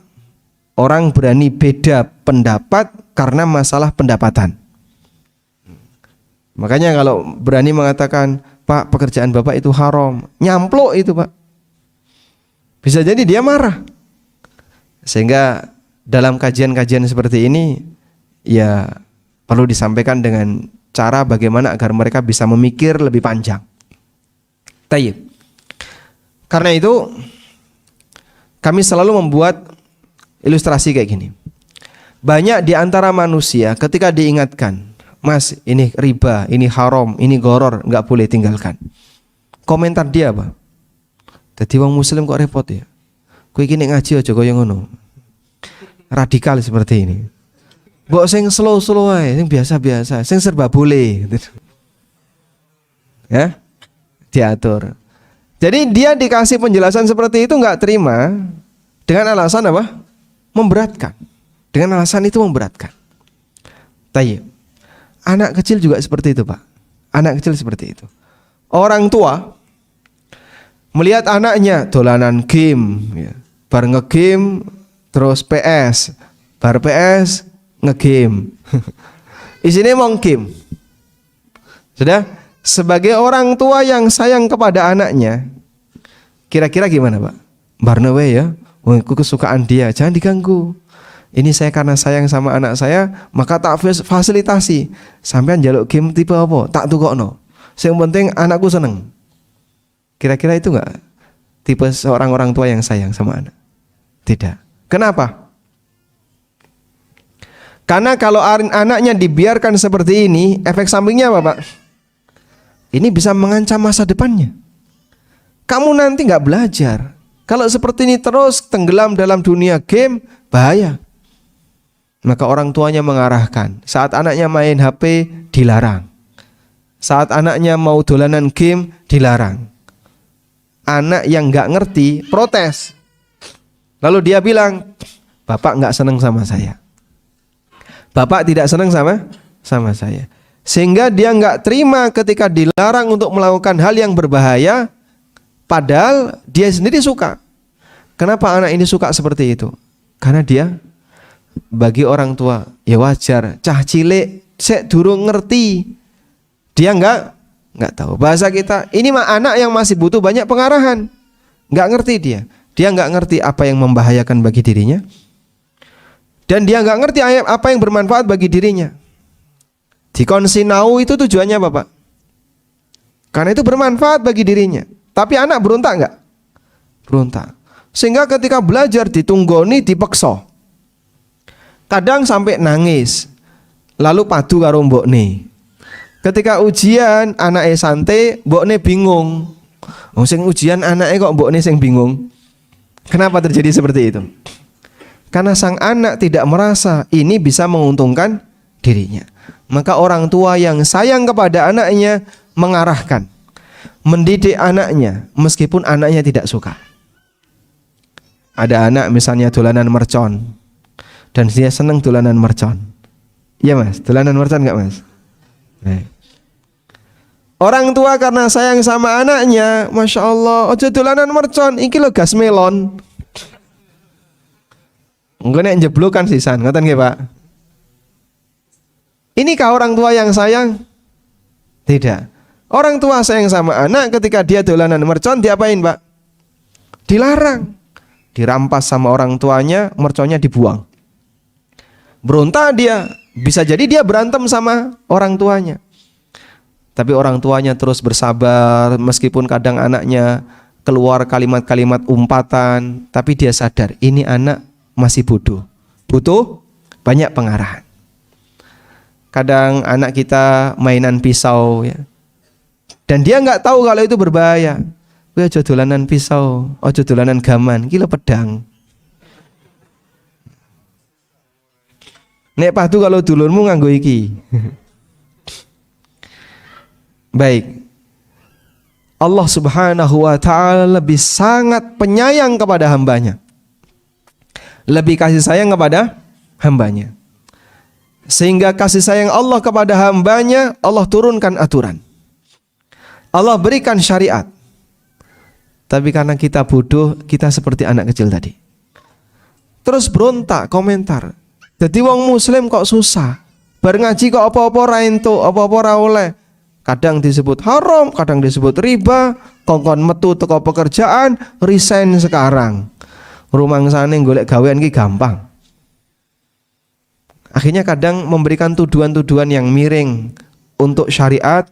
Orang berani beda pendapat karena masalah pendapatan. Makanya kalau berani mengatakan, Pak, pekerjaan Bapak itu haram, nyamplok itu, Pak. Bisa jadi dia marah. Sehingga dalam kajian-kajian seperti ini ya perlu disampaikan dengan cara bagaimana agar mereka bisa memikir lebih panjang. Tayyib. Karena itu kami selalu membuat ilustrasi kayak gini. Banyak di antara manusia ketika diingatkan, Mas, ini riba, ini haram, ini gharar, enggak boleh tinggalkan. Komentar dia apa? Dadi wong muslim kok repot ya. Kowe iki nek ngaji aja kaya ngono. Radikal seperti ini. Mbok sing slow-slow ae, sing biasa-biasa, sing serba boleh. Ya? Diatur. Jadi dia dikasih penjelasan seperti itu enggak terima dengan alasan apa? Memberatkan. Dengan alasan itu memberatkan. Tayyib. Anak kecil juga seperti itu, Pak. Anak kecil seperti itu. Orang tua melihat anaknya dolanan game, ya. Bar ngegame terus PS, bar PS ngegame. Isine mong game. Sudah, sebagai orang tua yang sayang kepada anaknya, kira-kira gimana, Pak? Barno we ya, itu kesukaan dia, jangan diganggu. Ini saya karena sayang sama anak saya, maka tak fasilitasi. Sampean njaluk game tipe apa? Tak tukokno. Yang penting anakku seneng. Kira-kira itu enggak tipe seorang orang tua yang sayang sama anak? Tidak. Kenapa? Karena kalau anaknya dibiarkan seperti ini, efek sampingnya apa, Pak? Ini bisa mengancam masa depannya. Kamu nanti enggak belajar. Kalau seperti ini terus tenggelam dalam dunia game, bahaya. Maka orang tuanya mengarahkan. Saat anaknya main HP, dilarang. Saat anaknya mau dolanan game, dilarang. Anak yang nggak ngerti, protes. Lalu dia bilang, Bapak nggak senang sama saya. Bapak tidak senang sama saya. Sehingga dia nggak terima ketika dilarang untuk melakukan hal yang berbahaya, padahal dia sendiri suka. Kenapa anak ini suka seperti itu? Karena dia, bagi orang tua, ya wajar, cah cilik sek durung ngerti. Dia enggak tahu. Bahasa kita, ini mah anak yang masih butuh banyak pengarahan. Enggak ngerti dia. Dia enggak ngerti apa yang membahayakan bagi dirinya. Dan dia enggak ngerti apa yang bermanfaat bagi dirinya. Dikon sinau itu tujuannya apa, Pak? Karena itu bermanfaat bagi dirinya. Tapi anak berontak enggak? Berontak. Sehingga ketika belajar ditunggoni, dipeksa. Kadang sampai nangis. Lalu padu karo mbokne. Ketika ujian anake santai, mbokne bingung. Wong sing ujian anake kok mbokne sing bingung. Kenapa terjadi seperti itu? Karena sang anak tidak merasa ini bisa menguntungkan dirinya. Maka orang tua yang sayang kepada anaknya mengarahkan, mendidik anaknya meskipun anaknya tidak suka. Ada anak misalnya dolanan mercon dan dia senang dolanan mercon. Iya, Mas, dolanan mercon enggak, Mas? Orang tua karena sayang sama anaknya, Masya Allah, ojo dolanan mercon, iki lo gas melon. Enggak nek njeblokan sisan, ngoten nggih, Pak. Inikah orang tua yang sayang? Tidak. Orang tua sayang sama anak ketika dia dolanan mercon diapain, Pak? Dilarang. Dirampas sama orang tuanya, merconnya dibuang. Berontak dia, bisa jadi dia berantem sama orang tuanya. Tapi orang tuanya terus bersabar meskipun kadang anaknya keluar kalimat-kalimat umpatan, tapi dia sadar ini anak masih bodoh, butuh banyak pengarahan. Kadang anak kita mainan pisau ya, dan dia nggak tahu kalau itu berbahaya. Wah, aja dolanan pisau, aja dolanan gaman, gila pedang. Nek padu kalau dulurmu nganggo iki. Baik. Allah Subhanahu wa ta'ala lebih sangat penyayang kepada hambanya, lebih kasih sayang kepada hambanya. Sehingga kasih sayang Allah kepada hambanya, Allah turunkan aturan, Allah berikan syariat. Tapi karena kita bodoh, kita seperti anak kecil tadi, terus berontak, komentar. Jadi wong muslim kok susah, bar ngaji kok apa-apa ra entuk, apa-apa ra oleh. Kadang disebut haram, kadang disebut riba, kongkon metu teko pekerjaan, resign sekarang. Rumangsane golek gawean ki gampang. Akhirnya kadang memberikan tuduhan-tuduhan yang miring untuk syariat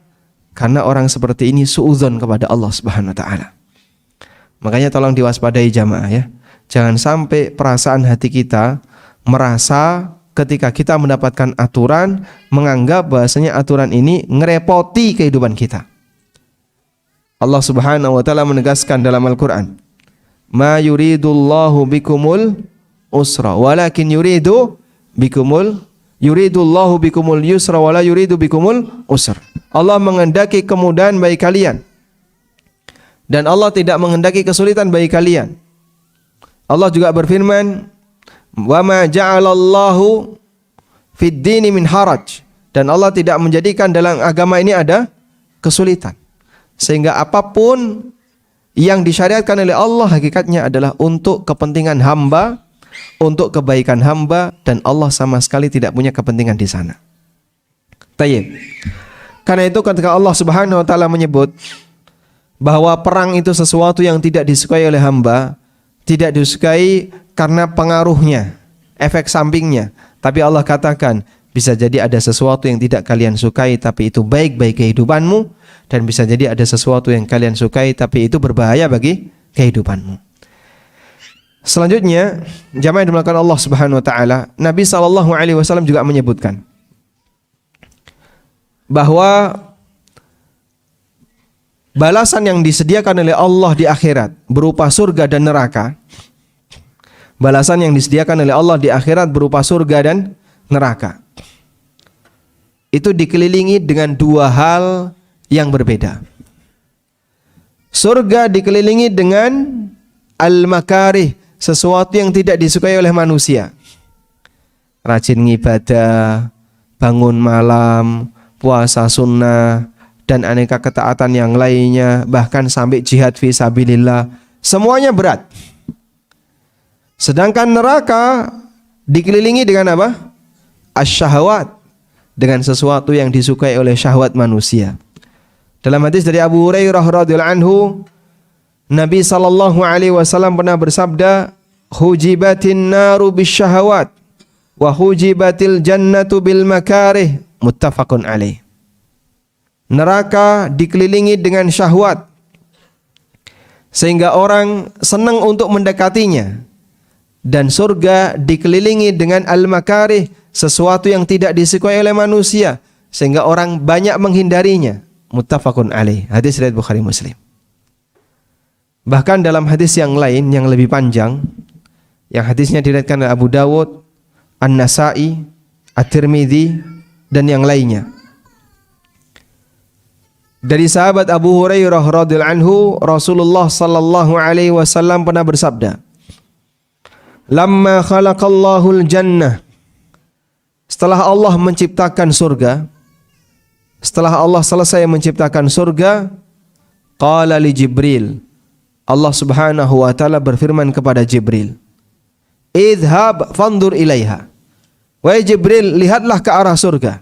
karena orang seperti ini suudzon kepada Allah Subhanahu wa taala. Makanya tolong diwaspadai jamaah ya. Jangan sampai perasaan hati kita merasa ketika kita mendapatkan aturan menganggap bahasanya aturan ini ngerepoti kehidupan kita. Allah Subhanahu wa taala menegaskan dalam Al-Qur'an, "Ma yuridullahu bikumul usra walakin yuridullahu bikumul yusra wala yuridu bikumul usra." Allah menghendaki kemudahan bagi kalian dan Allah tidak menghendaki kesulitan bagi kalian. Allah juga berfirman, "Wa ma ja'alallahu fid dini min haraj." Dan Allah tidak menjadikan dalam agama ini ada kesulitan. Sehingga apapun yang disyariatkan oleh Allah hakikatnya adalah untuk kepentingan hamba, untuk kebaikan hamba, dan Allah sama sekali tidak punya kepentingan di sana. Tayyib. Karena itu ketika Allah Subhanahu wa taala menyebut bahwa perang itu sesuatu yang tidak disukai oleh hamba, tidak disukai karena pengaruhnya, efek sampingnya, tapi Allah katakan bisa jadi ada sesuatu yang tidak kalian sukai tapi itu baik bagi kehidupanmu, dan bisa jadi ada sesuatu yang kalian sukai tapi itu berbahaya bagi kehidupanmu. Selanjutnya, jamaah yang dimuliakan Allah Subhanahu wa taala, Nabi SAW juga menyebutkan bahwa balasan yang disediakan oleh Allah di akhirat berupa surga dan neraka. Balasan yang disediakan oleh Allah di akhirat berupa surga dan neraka, itu dikelilingi dengan dua hal yang berbeda. Surga dikelilingi dengan al-makarih, sesuatu yang tidak disukai oleh manusia. Rajin ngibadah, bangun malam, puasa sunnah, dan aneka ketaatan yang lainnya, bahkan sampai jihad fi sabilillah, semuanya berat. Sedangkan neraka dikelilingi dengan apa? Asyahwat, dengan sesuatu yang disukai oleh syahwat manusia. Dalam hadis dari Abu Hurairah radhiyallahu anhu, Nabi SAW pernah bersabda, "Hujibatin naru bisyahawat wa hujibatil jannatu bil makarih." Muttafaqun alaih. Neraka dikelilingi dengan syahwat sehingga orang senang untuk mendekatinya, dan surga dikelilingi dengan al-makarih, sesuatu yang tidak disukai oleh manusia sehingga orang banyak menghindarinya. Muttafaqun alaih. Hadis riwayat Bukhari Muslim. Bahkan dalam hadis yang lain yang lebih panjang, yang hadisnya diriwayatkan oleh Abu Dawud, An-Nasa'i, At-Tirmidzi, dan yang lainnya, dari sahabat Abu Hurairah radhiyallahu anhu, Rasulullah sallallahu alaihi wasallam pernah bersabda, "Lamma khalaqallahu al-jannah." Setelah Allah menciptakan surga, setelah Allah selesai menciptakan surga, qala li Jibril, Allah Subhanahu wa taala berfirman kepada Jibril, "Idhhab fandur ilaiha." Wahai Jibril, lihatlah ke arah surga.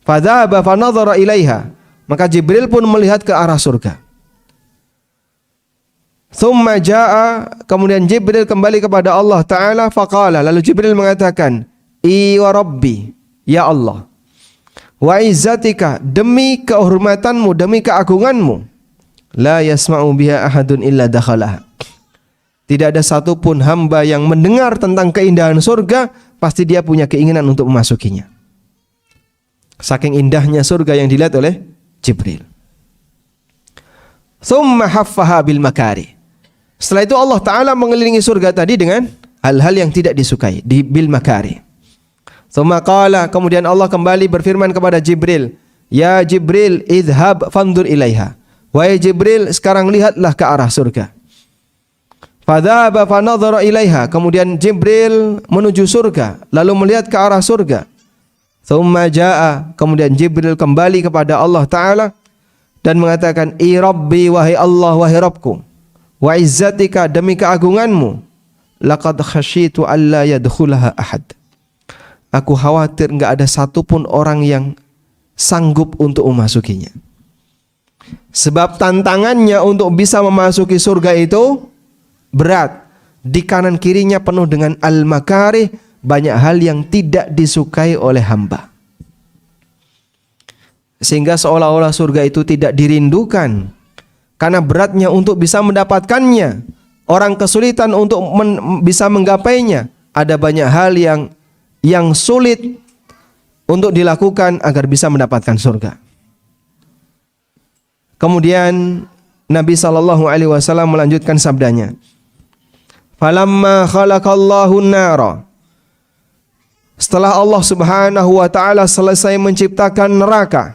Fadhaba fanadhara ilaiha. Maka Jibril pun melihat ke arah surga. Thumma jaa, kemudian Jibril kembali kepada Allah Ta'ala, faqala, lalu Jibril mengatakan, I wa Rabbi, ya Allah, wa izzatika, demi kehormatanmu, demi keagunganmu, la yasma'u biha ahadun illa dakhalaha. Tidak ada satupun hamba yang mendengar tentang keindahan surga, pasti dia punya keinginan untuk memasukinya. Saking indahnya surga yang dilihat oleh Jibril. Thumma haffaha bil makari. Setelah itu Allah Ta'ala mengelilingi surga tadi dengan hal-hal yang tidak disukai, di bil makari. Thumma qala, kemudian Allah kembali berfirman kepada Jibril, Ya Jibril, idhab fandur ilaiha. Wahai Jibril, sekarang lihatlah ke arah surga. Fadhaba fanadhara ilaiha. Kemudian Jibril menuju surga, lalu melihat ke arah surga. Thumma jaa, kemudian Jibril kembali kepada Allah Ta'ala dan mengatakan, I Rabbi, wahai Allah, wahai Rabbku, wa izzatika, demi keagunganmu, laqad khasyitu alla yadkhulaha ahad. Aku khawatir enggak ada satupun orang yang sanggup untuk memasukinya. Sebab tantangannya untuk bisa memasuki surga itu berat. Di kanan kirinya penuh dengan al-makarih, banyak hal yang tidak disukai oleh hamba. Sehingga seolah-olah surga itu tidak dirindukan karena beratnya untuk bisa mendapatkannya. Orang kesulitan untuk bisa menggapainya. Ada banyak hal yang sulit untuk dilakukan agar bisa mendapatkan surga. Kemudian Nabi SAW melanjutkan sabdanya, Falamma khalaqallahu an-nara. Setelah Allah Subhanahu wa Ta'ala selesai menciptakan neraka,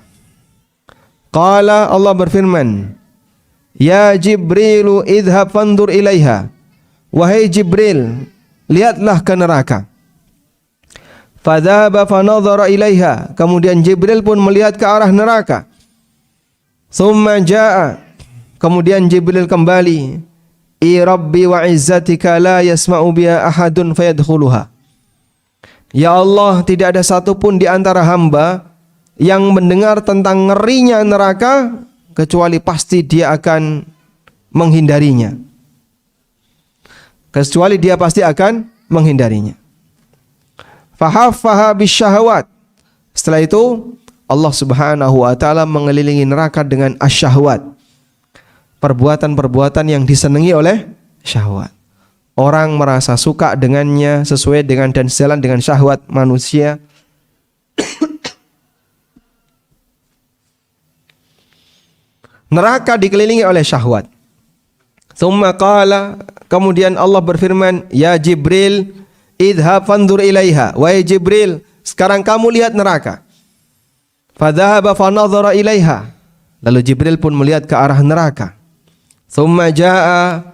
qala, Allah berfirman, Ya Jibrilu idhab fandur ilaiha. Wahai Jibril, lihatlah ke neraka. Fadhaba fanadhara ilaiha. Kemudian Jibril pun melihat ke arah neraka. Thumma jaa, kemudian Jibril kembali, I Rabbi wa izzatika la yasma'u biha ahadun fayadkhuluha. Ya Allah, tidak ada satupun di antara hamba yang mendengar tentang ngerinya neraka kecuali pasti dia akan menghindarinya. Kecuali dia pasti akan menghindarinya. Fahaffaha bisyahawat. Setelah itu Allah Subhanahu wa Ta'ala mengelilingi neraka dengan asyahwat. Perbuatan-perbuatan yang disenangi oleh syahwat. Orang merasa suka dengannya sesuai dengan dan sejalan dengan syahwat manusia. Neraka dikelilingi oleh syahwat. Tsumma qala, kemudian Allah berfirman, Ya Jibril, idhab fandur ilaiha. Wahai Jibril, sekarang kamu lihat neraka. Fadhahaba fanadhara ilaiha. Lalu Jibril pun melihat ke arah neraka. Tsumma jaa,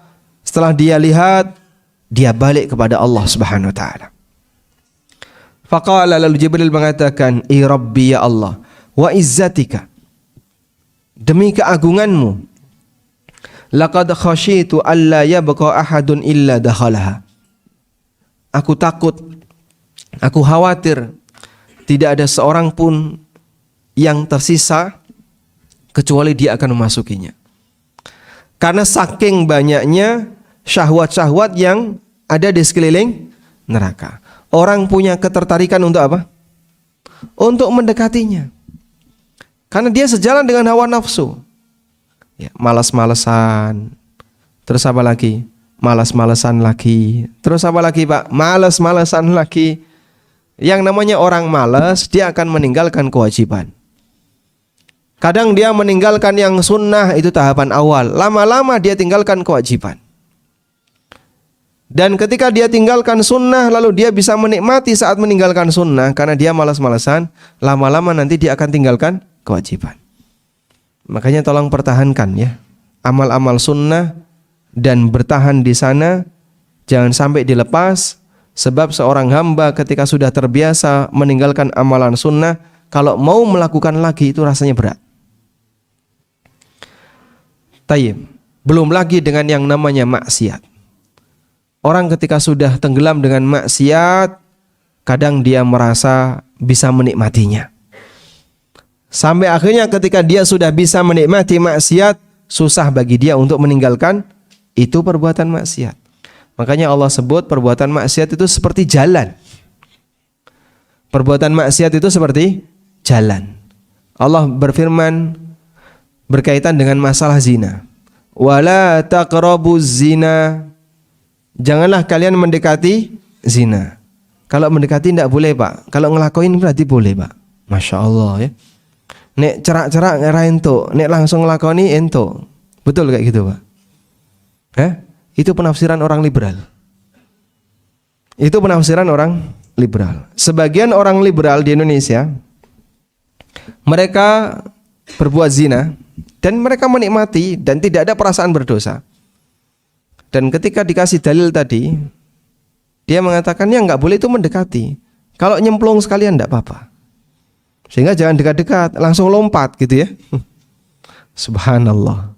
setelah dia lihat, dia balik kepada Allah Subhanahu wa Ta'ala. Faqala, lalu Jibril mengatakan, I Rabbi, ya Allah, wa izzatika, demi keagunganmu, laqad khasyitu alla yabqa ahadun illa dakhalaha. Aku takut, aku khawatir tidak ada seorang pun yang tersisa kecuali dia akan memasukinya. Karena saking banyaknya syahwat-syahwat yang ada di sekeliling neraka. Orang punya ketertarikan untuk apa? Untuk mendekatinya. Karena dia sejalan dengan hawa nafsu. Ya, malas-malesan. Terus apa lagi? Malas-malesan lagi. Terus apa lagi, Pak? Malas-malesan lagi. Yang namanya orang malas, dia akan meninggalkan kewajiban. Kadang dia meninggalkan yang sunnah, itu tahapan awal. Lama-lama dia tinggalkan kewajiban. Dan ketika dia tinggalkan sunnah, lalu dia bisa menikmati saat meninggalkan sunnah. Karena dia malas-malesan, lama-lama nanti dia akan tinggalkan kewajiban. Makanya tolong pertahankan ya amal-amal sunnah dan bertahan di sana, jangan sampai dilepas. Sebab seorang hamba ketika sudah terbiasa meninggalkan amalan sunnah, kalau mau melakukan lagi itu rasanya berat. Tayyib, belum lagi dengan yang namanya maksiat. Orang ketika sudah tenggelam dengan maksiat, kadang dia merasa bisa menikmatinya. Sampai akhirnya ketika dia sudah bisa menikmati maksiat, susah bagi dia untuk meninggalkan itu perbuatan maksiat. Makanya Allah sebut perbuatan maksiat itu seperti jalan. Perbuatan maksiat itu seperti jalan. Allah berfirman berkaitan dengan masalah zina. Wala taqrabuz zina. Janganlah kalian mendekati zina. Kalau mendekati tidak boleh, Pak. Kalau ngelakuin berarti boleh, Pak. Masya Allah ya. Nek cerak-cerak ngera ento, nek langsung ngelakoni ento. Betul kayak gitu, Pak? Itu penafsiran orang liberal. Itu penafsiran orang liberal. Sebagian orang liberal di Indonesia, mereka berbuat zina dan mereka menikmati dan tidak ada perasaan berdosa. Dan ketika dikasih dalil tadi, dia mengatakan ya nggak boleh itu mendekati. Kalau nyemplung sekalian tidak apa-apa. Sehingga jangan dekat-dekat, langsung lompat gitu ya. Subhanallah.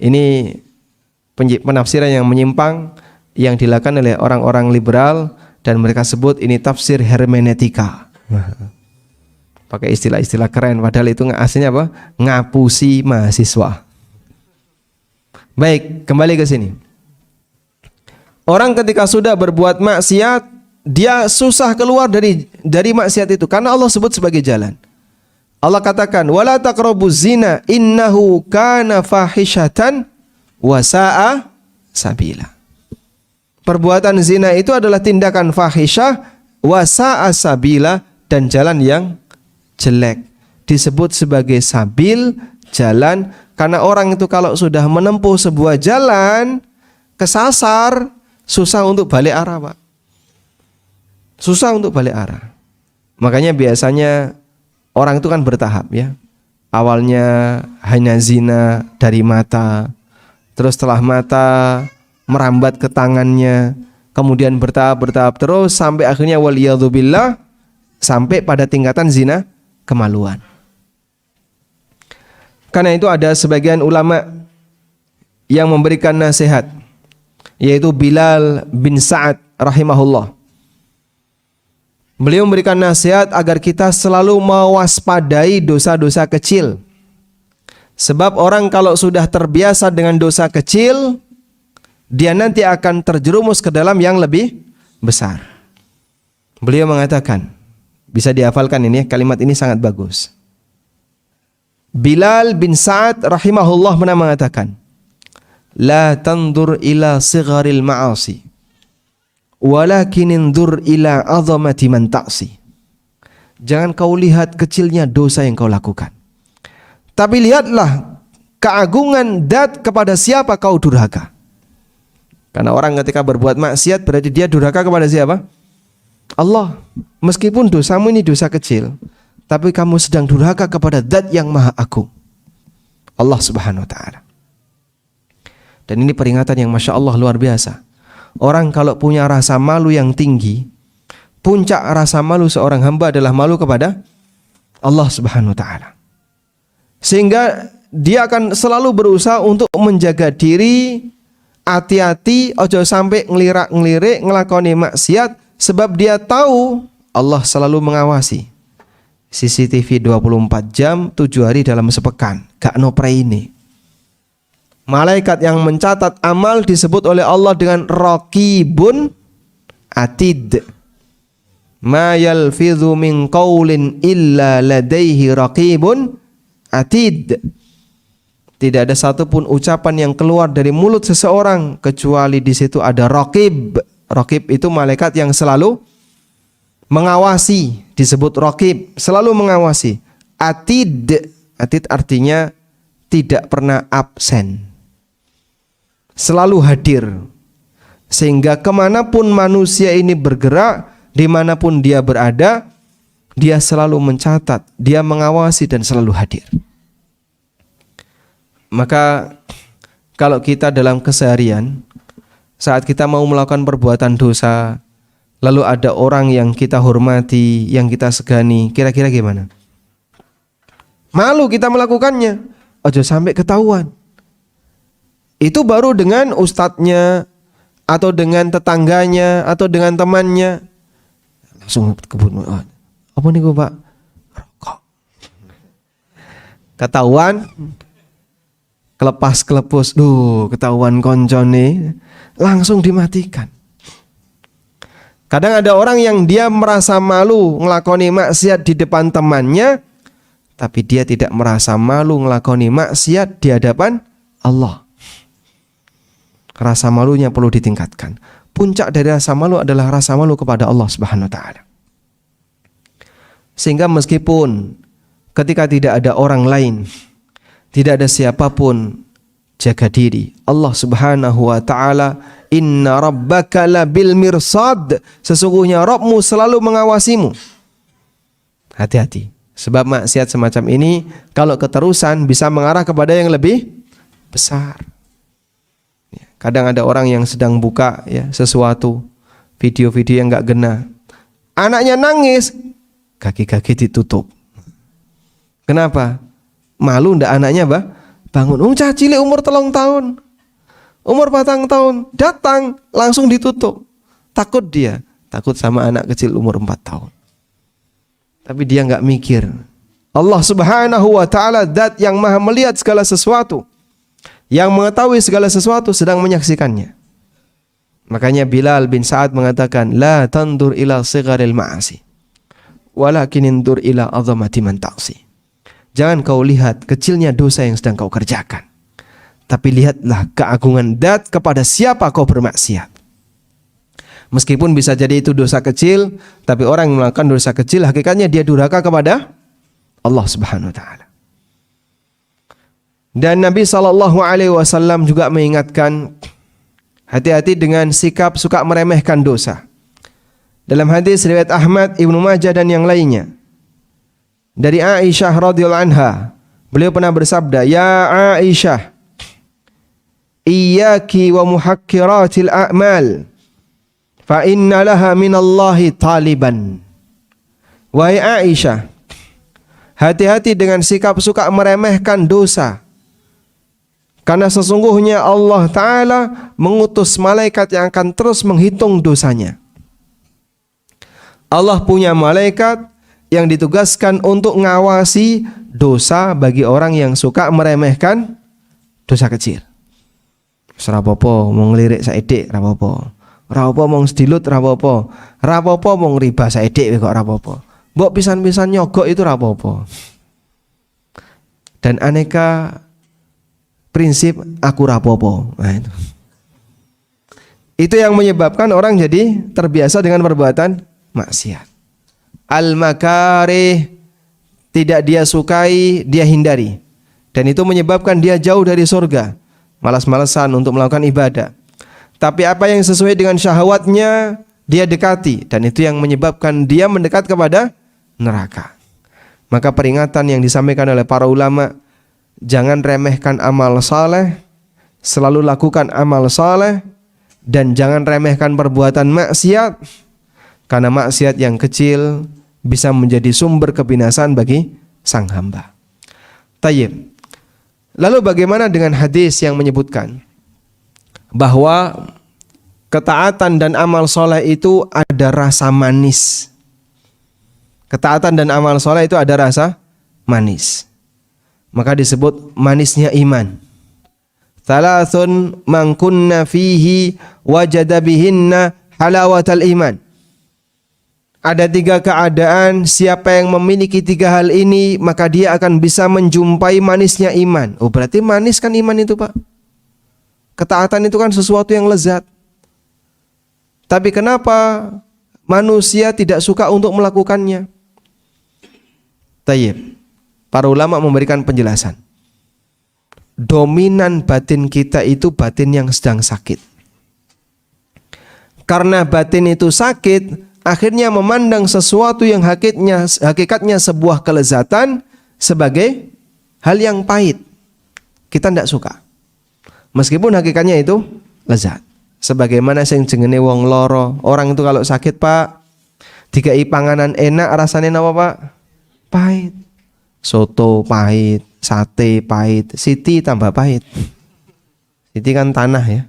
Ini penafsiran yang menyimpang yang dilakukan oleh orang-orang liberal dan mereka sebut ini tafsir hermeneutika. Pakai istilah-istilah keren padahal itu aslinya apa? Ngapusi mahasiswa. Baik, kembali ke sini. Orang ketika sudah berbuat maksiat, dia susah keluar dari maksiat itu karena Allah sebut sebagai jalan. Allah katakan, "Wala taqrabuz zina innahu kana fahishatan wa sa'a sabila." Perbuatan zina itu adalah tindakan fahisyah wa sa'a sabila dan jalan yang jelek. Disebut sebagai sabil, jalan, karena orang itu kalau sudah menempuh sebuah jalan kesasar, susah untuk balik arah, Pak. Susah untuk balik arah. Makanya biasanya orang itu kan bertahap ya. Awalnya hanya zina dari mata, terus setelah mata merambat ke tangannya, kemudian bertahap terus sampai akhirnya waliyadzubillah sampai pada tingkatan zina kemaluan. Karena itu ada sebagian ulama yang memberikan nasihat, yaitu Bilal bin Sa'ad rahimahullah. Beliau memberikan nasihat agar kita selalu mewaspadai dosa-dosa kecil. Sebab orang kalau sudah terbiasa dengan dosa kecil, dia nanti akan terjerumus ke dalam yang lebih besar. Beliau mengatakan, bisa dihafalkan ini, kalimat ini sangat bagus. Bilal bin Sa'ad rahimahullah pernah mengatakan, "La tandur ila sigharil ma'asi, walakin indur ila azamati man ta'si." Jangan kau lihat kecilnya dosa yang kau lakukan, tapi lihatlah keagungan dat kepada siapa kau durhaka. Karena orang ketika berbuat maksiat berarti dia durhaka kepada siapa? Allah. Meskipun dosamu ini dosa kecil, tapi kamu sedang durhaka kepada zat yang maha agung, Allah subhanahu wa ta'ala. Dan ini peringatan yang Masya Allah luar biasa. Orang kalau punya rasa malu yang tinggi, puncak rasa malu seorang hamba adalah malu kepada Allah subhanahu wa ta'ala. Sehingga dia akan selalu berusaha untuk menjaga diri, hati-hati, ojo sampai ngelirak-ngelirik, ngelakoni maksiat, sebab dia tahu Allah selalu mengawasi. CCTV 24 jam, 7 hari dalam sepekan, gak nopre ini. Malaikat yang mencatat amal disebut oleh Allah dengan raqibun atid. Ma yalfidhu min qawlin illa ladaihi raqibun atid. Tidak ada satupun ucapan yang keluar dari mulut seseorang kecuali di situ ada raqib. Raqib itu malaikat yang selalu mengawasi, disebut raqib, selalu mengawasi. Atid, atid artinya tidak pernah absen, selalu hadir. Sehingga kemanapun manusia ini bergerak, dimanapun dia berada, dia selalu mencatat, dia mengawasi dan selalu hadir. Maka kalau kita dalam keseharian, saat kita mau melakukan perbuatan dosa, lalu ada orang yang kita hormati, yang kita segani, kira-kira gimana? Malu kita melakukannya, ojo sampai ketahuan. Itu baru dengan ustadznya, atau dengan tetangganya, atau dengan temannya. Langsung kebun, apa nih Pak? Rokok. Ketahuan, kelepas-kelepus, ketahuan koncone, langsung dimatikan. Kadang ada orang yang dia merasa malu ngelakoni maksiat di depan temannya, tapi dia tidak merasa malu ngelakoni maksiat di hadapan Allah. Rasa malunya perlu ditingkatkan. Puncak dari rasa malu adalah rasa malu kepada Allah Subhanahu wa taala. Sehingga meskipun ketika tidak ada orang lain, tidak ada siapapun, jaga diri. Allah Subhanahu wa taala, inna rabbaka labil mirsad, sesungguhnya Rabbmu selalu mengawasimu. Hati-hati, sebab maksiat semacam ini kalau keterusan bisa mengarah kepada yang lebih besar. Kadang ada orang yang sedang buka sesuatu, video-video yang gak gena, anaknya nangis, kaki-kaki ditutup. Kenapa? Malu ndak anaknya bangun. Cilik umur 3 tahun, umur 4 tahun, datang langsung ditutup. Takut sama anak kecil umur 4 tahun. Tapi dia nggak mikir. Allah Subhanahu wa taala zat yang maha melihat segala sesuatu, yang mengetahui segala sesuatu, sedang menyaksikannya. Makanya Bilal bin Sa'ad mengatakan, la tandur ila sigharil ma'asi, walakin indur ila azamati man ta'si. Jangan kau lihat kecilnya dosa yang sedang kau kerjakan, tapi lihatlah keagungan zat kepada siapa kau bermaksiat. Meskipun bisa jadi itu dosa kecil, tapi orang yang melakukan dosa kecil hakikatnya dia durhaka kepada Allah Subhanahu wa taala. Dan Nabi SAW juga mengingatkan, hati-hati dengan sikap suka meremehkan dosa. Dalam hadis riwayat Ahmad, Ibnu Majah dan yang lainnya, dari Aisyah radhiyallahu anha, beliau pernah bersabda, ya Aisyah, iyyaki wa muhakkiratil a'mal, fa inna laha minallahi taliban. Wahai Aisyah, hati-hati dengan sikap suka meremehkan dosa, karena sesungguhnya Allah Ta'ala mengutus malaikat yang akan terus menghitung dosanya. Allah punya malaikat yang ditugaskan untuk ngawasi dosa bagi orang yang suka meremehkan dosa kecil. Rapopo mau ngelirik saedik, rapopo. Rapopo mau sedilut, rapopo. Rapopo mau riba saedik kok rapopo. Mbok pisan-pisan nyogok itu rapopo. Dan aneka prinsip aku rapopo. Nah, itu yang menyebabkan orang jadi terbiasa dengan perbuatan maksiat. Al-makarih, tidak dia sukai, dia hindari. Dan itu menyebabkan dia jauh dari surga, malas-malesan untuk melakukan ibadah. Tapi apa yang sesuai dengan syahwatnya dia dekati, dan itu yang menyebabkan dia mendekat kepada neraka. Maka peringatan yang disampaikan oleh para ulama, jangan remehkan amal saleh, selalu lakukan amal saleh, dan jangan remehkan perbuatan maksiat, karena maksiat yang kecil bisa menjadi sumber kebinasaan bagi sang hamba. Tayyib. Lalu bagaimana dengan hadis yang menyebutkan bahwa ketaatan dan amal soleh itu ada rasa manis? Ketaatan dan amal soleh itu ada rasa manis. Maka disebut manisnya iman. Thalathun man kunna fihi wajada bihinna halawatal iman. Ada 3 keadaan, siapa yang memiliki 3 hal ini, maka dia akan bisa menjumpai manisnya iman. Oh, berarti manis kan iman itu, Pak? Ketaatan itu kan sesuatu yang lezat. Tapi kenapa manusia tidak suka untuk melakukannya? Tayyib. Para ulama memberikan penjelasan. Dominan batin kita itu batin yang sedang sakit. Karena batin itu sakit, akhirnya memandang sesuatu yang hakikatnya sebuah kelezatan sebagai hal yang pahit. Kita tidak suka, meskipun hakikatnya itu lezat. Sebagaimana sing jenenge wong loro, orang itu kalau sakit, Pak, dikai panganan enak, rasanya apa, Pak? Pahit. Soto pahit, sate pahit, siti tambah pahit. Siti kan tanah ya.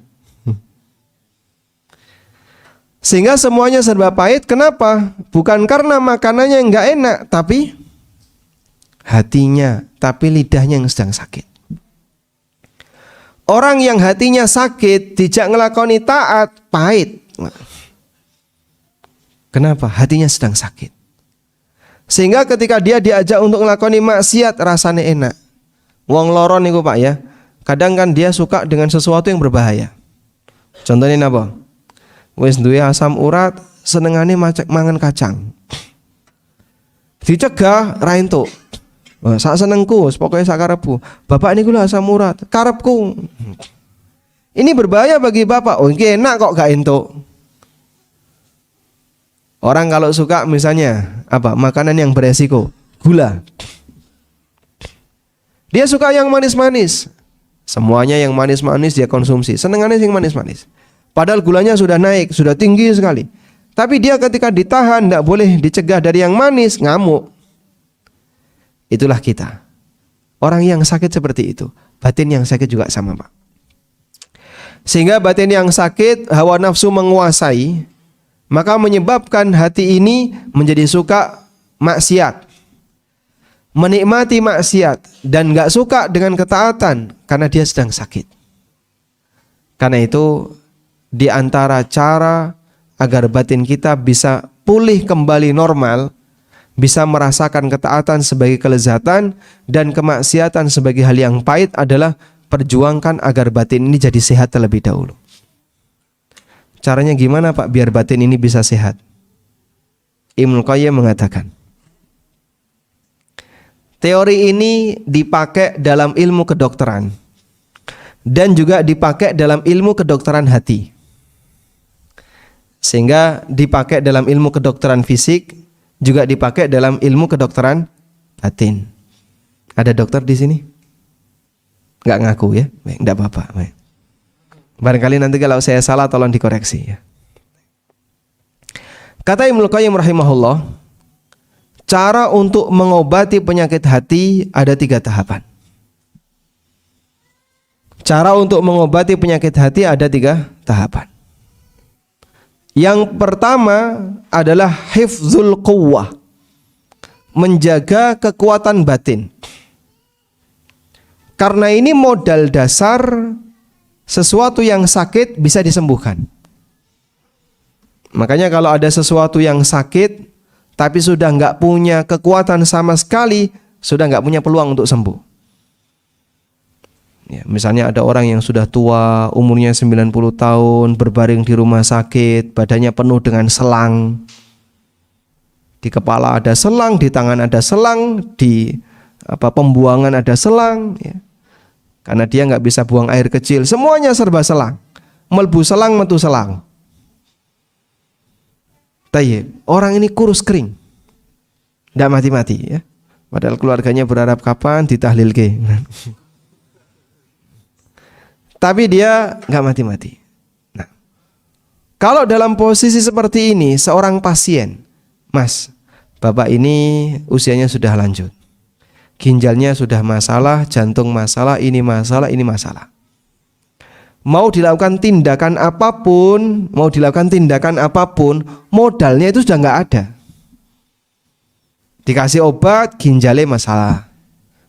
Sehingga semuanya serba pahit. Kenapa? Bukan karena makanannya enggak enak, tapi hatinya, tapi lidahnya yang sedang sakit. Orang yang hatinya sakit, dijak ngelakoni taat, pahit. Kenapa? Hatinya sedang sakit. Sehingga ketika dia diajak untuk ngelakoni maksiat, rasanya enak. Wong loron niku Pak ya. Kadang kan dia suka dengan sesuatu yang berbahaya. Contohnya apa? Wis duwe asam urat, senengane mangan kacang. Dicegah ra entuk. Sak senengku, pokoknya sak karepku. Bapak niku lho asam urat, karepku. Ini berbahaya bagi bapak. Oh, ini enak kok gak entuk. Orang kalau suka misalnya apa? Makanan yang beresiko, gula. Dia suka yang manis-manis. Semuanya yang manis-manis dia konsumsi. Senengannya yang manis-manis. Padahal gulanya sudah naik, sudah tinggi sekali. Tapi dia ketika ditahan, tidak boleh dicegah dari yang manis, ngamuk. Itulah kita. Orang yang sakit seperti itu. Batin yang sakit juga sama Pak. Sehingga batin yang sakit, hawa nafsu menguasai, maka menyebabkan hati ini menjadi suka maksiat, menikmati maksiat, dan gak suka dengan ketaatan karena dia sedang sakit. Karena itu di antara cara agar batin kita bisa pulih kembali normal, bisa merasakan ketaatan sebagai kelezatan dan kemaksiatan sebagai hal yang pahit adalah perjuangkan agar batin ini jadi sehat terlebih dahulu. Caranya gimana Pak biar batin ini bisa sehat? Ibnu Qayyim mengatakan, teori ini dipakai dalam ilmu kedokteran dan juga dipakai dalam ilmu kedokteran hati. Sehingga dipakai dalam ilmu kedokteran fisik, juga dipakai dalam ilmu kedokteran batin. Ada dokter di sini? Enggak ngaku ya? Baik, enggak apa-apa. Baik. Barangkali nanti kalau saya salah tolong dikoreksi ya. Kata Ibnu Qayyim rahimahullah, cara untuk mengobati penyakit hati ada 3 tahapan. Cara untuk mengobati penyakit hati ada 3 tahapan. Yang pertama adalah hifzul quwwah, menjaga kekuatan batin. Karena ini modal dasar sesuatu yang sakit bisa disembuhkan. Makanya kalau ada sesuatu yang sakit tapi sudah nggak punya kekuatan sama sekali, sudah nggak punya peluang untuk sembuh. Ya, misalnya ada orang yang sudah tua, umurnya 90 tahun, berbaring di rumah sakit, badannya penuh dengan selang. Di kepala ada selang, di tangan ada selang, di pembuangan ada selang, ya. Karena dia nggak bisa buang air kecil, semuanya serba selang. Melbu selang, metu selang. Tayyib, orang ini kurus kering, nggak mati-mati ya. Padahal keluarganya berharap kapan ditahlil ke. Tapi dia nggak mati-mati. Nah, kalau dalam posisi seperti ini, seorang pasien, Mas, Bapak ini usianya sudah lanjut. Ginjalnya sudah masalah, jantung masalah, ini masalah, ini masalah. Mau dilakukan tindakan apapun, modalnya itu sudah nggak ada. Dikasih obat, ginjalnya masalah.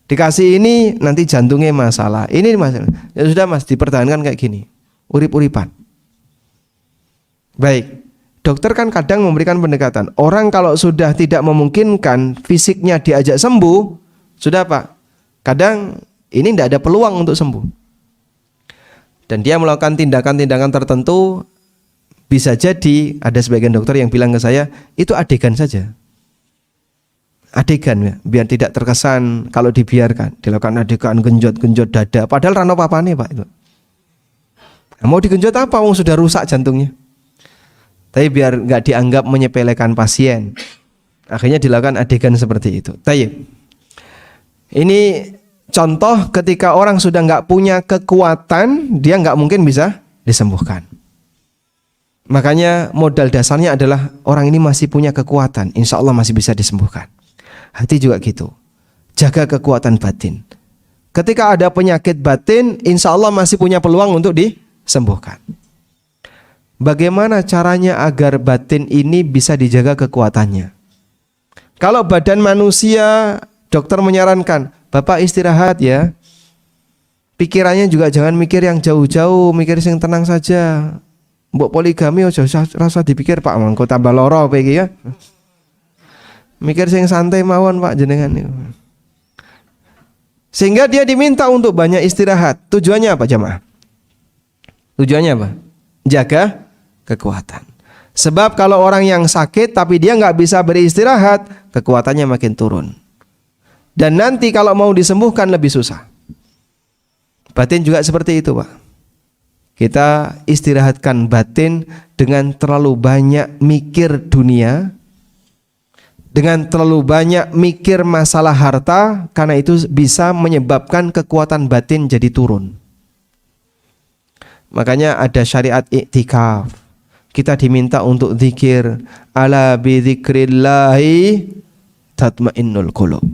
Dikasih ini, nanti jantungnya masalah. Ini masalah. Ya sudah Mas, dipertahankan kayak gini. Urip-uripan. Baik. Dokter kan kadang memberikan pendekatan. Orang kalau sudah tidak memungkinkan fisiknya diajak sembuh, sudah Pak, kadang ini tidak ada peluang untuk sembuh. Dan dia melakukan tindakan-tindakan tertentu. Bisa jadi ada sebagian dokter yang bilang ke saya, itu adegan saja. Adegan ya, biar tidak terkesan kalau dibiarkan. Dilakukan adegan genjot-genjot dada. Padahal rano papane Pak itu. Nah, mau digenjot apa? Wong sudah rusak jantungnya. Tapi biar nggak dianggap menyepelekan pasien, akhirnya dilakukan adegan seperti itu. Tayyib. Ini contoh ketika orang sudah nggak punya kekuatan, dia nggak mungkin bisa disembuhkan. Makanya modal dasarnya adalah orang ini masih punya kekuatan, insya Allah masih bisa disembuhkan. Hati juga gitu. Jaga kekuatan batin. Ketika ada penyakit batin, insya Allah masih punya peluang untuk disembuhkan. Bagaimana caranya agar batin ini bisa dijaga kekuatannya? Kalau badan manusia dokter menyarankan, Bapak istirahat ya. Pikirannya juga jangan mikir yang jauh-jauh, mikir yang tenang saja. Mbok poligami aja rasa dipikir Pak, mangko tambah loro apa iki ya. Mikir sing santai mawon Pak jenengan niku. Sehingga dia diminta untuk banyak istirahat. Tujuannya apa jemaah? Tujuannya apa? Jaga kekuatan. Sebab kalau orang yang sakit tapi dia nggak bisa beristirahat, kekuatannya makin turun. Dan nanti kalau mau disembuhkan lebih susah. Batin juga seperti itu Pak. Kita istirahatkan batin dengan terlalu banyak mikir dunia, dengan terlalu banyak mikir masalah harta, karena itu bisa menyebabkan kekuatan batin jadi turun. Makanya ada syariat iktikaf. Kita diminta untuk zikir, ala bi dzikrillahi tatmainnul qulub.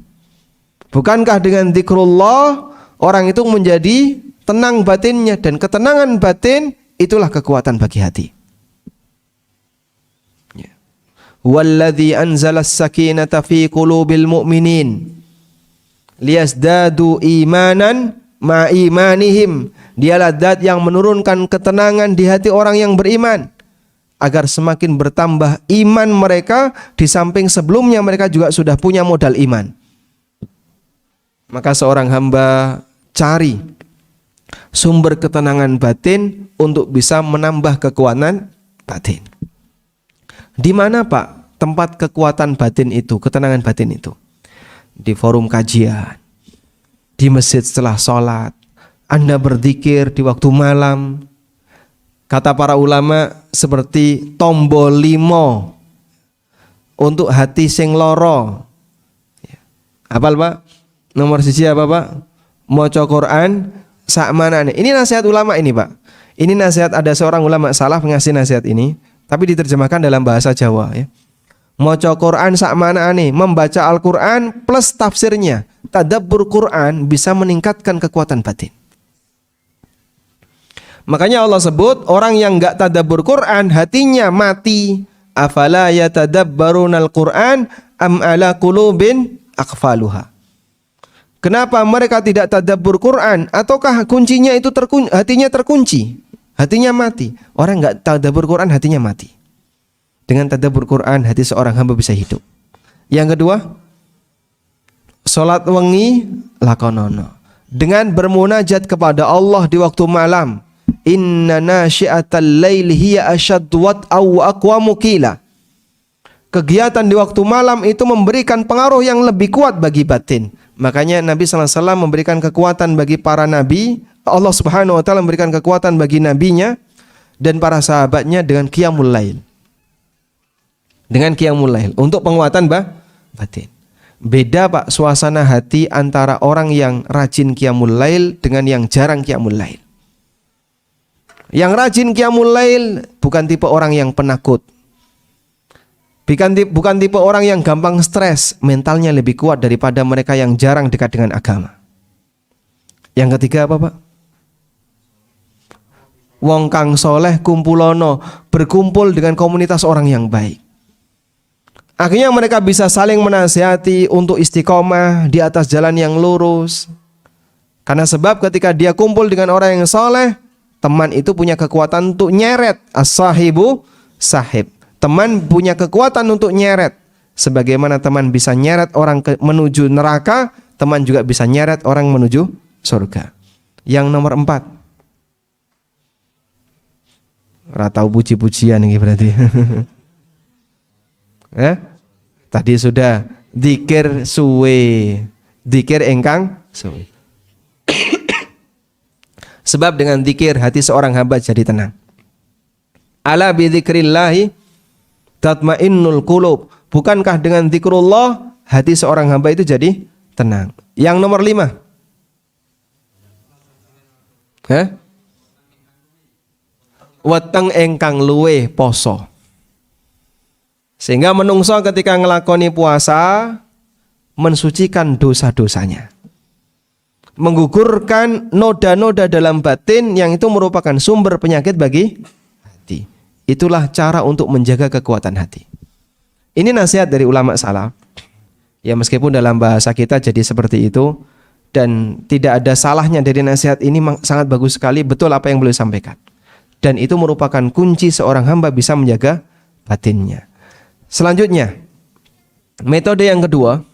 Bukankah dengan zikrullah orang itu menjadi tenang batinnya, dan ketenangan batin itulah kekuatan bagi hati. Walladzi anzalas sakinata fi qulubil mu'minin liyazdadu imanan ma imanihim. Dialah zat yang menurunkan ketenangan di hati orang yang beriman agar semakin bertambah iman mereka, di samping sebelumnya mereka juga sudah punya modal iman. Maka seorang hamba cari sumber ketenangan batin untuk bisa menambah kekuatan batin. Di mana Pak tempat kekuatan batin itu, ketenangan batin itu? Di forum kajian, di masjid setelah sholat, Anda berzikir di waktu malam. Kata para ulama seperti tombol limo untuk hati sing loro. Hafal Pak? Nomor siji apa Pak? Maca Quran sak manane. Ini nasihat ulama ini Pak. Ini nasihat, ada seorang ulama salaf ngasih nasihat ini, tapi diterjemahkan dalam bahasa Jawa ya. Maca Quran sak manane, membaca Al-Quran plus tafsirnya. Tadabbur Quran bisa meningkatkan kekuatan batin. Makanya Allah sebut orang yang enggak tadabbur Quran hatinya mati. Afala yatadabbarunal Quran am ala qulubin aqfaluha. Kenapa mereka tidak tadabbur Quran? Ataukah kuncinya itu hatinya terkunci? Hatinya mati. Orang enggak tadabbur Quran hatinya mati. Dengan tadabbur Quran hati seorang hamba bisa hidup. Yang kedua, salat wengi lakonono. Dengan bermunajat kepada Allah di waktu malam. Inna nasyi'atal laili hiya asyaddu wat'aw wa aqwamu qila. Kegiatan di waktu malam itu memberikan pengaruh yang lebih kuat bagi batin. Makanya Nabi SAW memberikan kekuatan bagi para nabi. Allah Subhanahu wa ta'ala memberikan kekuatan bagi nabinya dan para sahabatnya dengan qiyamul lail. Dengan qiyamul lail untuk penguatan batin. Beda Pak suasana hati antara orang yang rajin qiyamul lail dengan yang jarang qiyamul lail. Yang rajin qiyamul lail bukan tipe orang yang penakut. Bukan tipe orang yang gampang stres, mentalnya lebih kuat daripada mereka yang jarang dekat dengan agama. Yang ketiga apa Pak? Wong kang soleh kumpulono, berkumpul dengan komunitas orang yang baik. Akhirnya mereka bisa saling menasihati untuk istiqomah di atas jalan yang lurus. Karena sebab ketika dia kumpul dengan orang yang soleh, teman itu punya kekuatan untuk nyeret. As-sahibu sahib. Teman punya kekuatan untuk nyeret. Sebagaimana teman bisa nyeret orang menuju neraka, teman juga bisa nyeret orang menuju surga. Yang nomor 4. Ratau puji-pujian ini berarti. Tadi sudah dzikir suwe, dzikir engkang suwe. Sebab dengan dzikir hati seorang hamba jadi tenang. Ala bi dzikrillahi tatmainnul qulub. Bukankah dengan zikrullah hati seorang hamba itu jadi tenang? Yang nomor 5. Weteng engkang luwe poso. Sehingga menungso ketika ngelakoni puasa mensucikan dosa-dosanya. Menggugurkan noda-noda dalam batin yang itu merupakan sumber penyakit bagi hati. Itulah cara untuk menjaga kekuatan hati. Ini nasihat dari ulama salaf. Ya meskipun dalam bahasa kita jadi seperti itu, dan tidak ada salahnya dari nasihat ini, sangat bagus sekali, betul apa yang beliau sampaikan. Dan itu merupakan kunci seorang hamba bisa menjaga batinnya. Selanjutnya, metode yang kedua,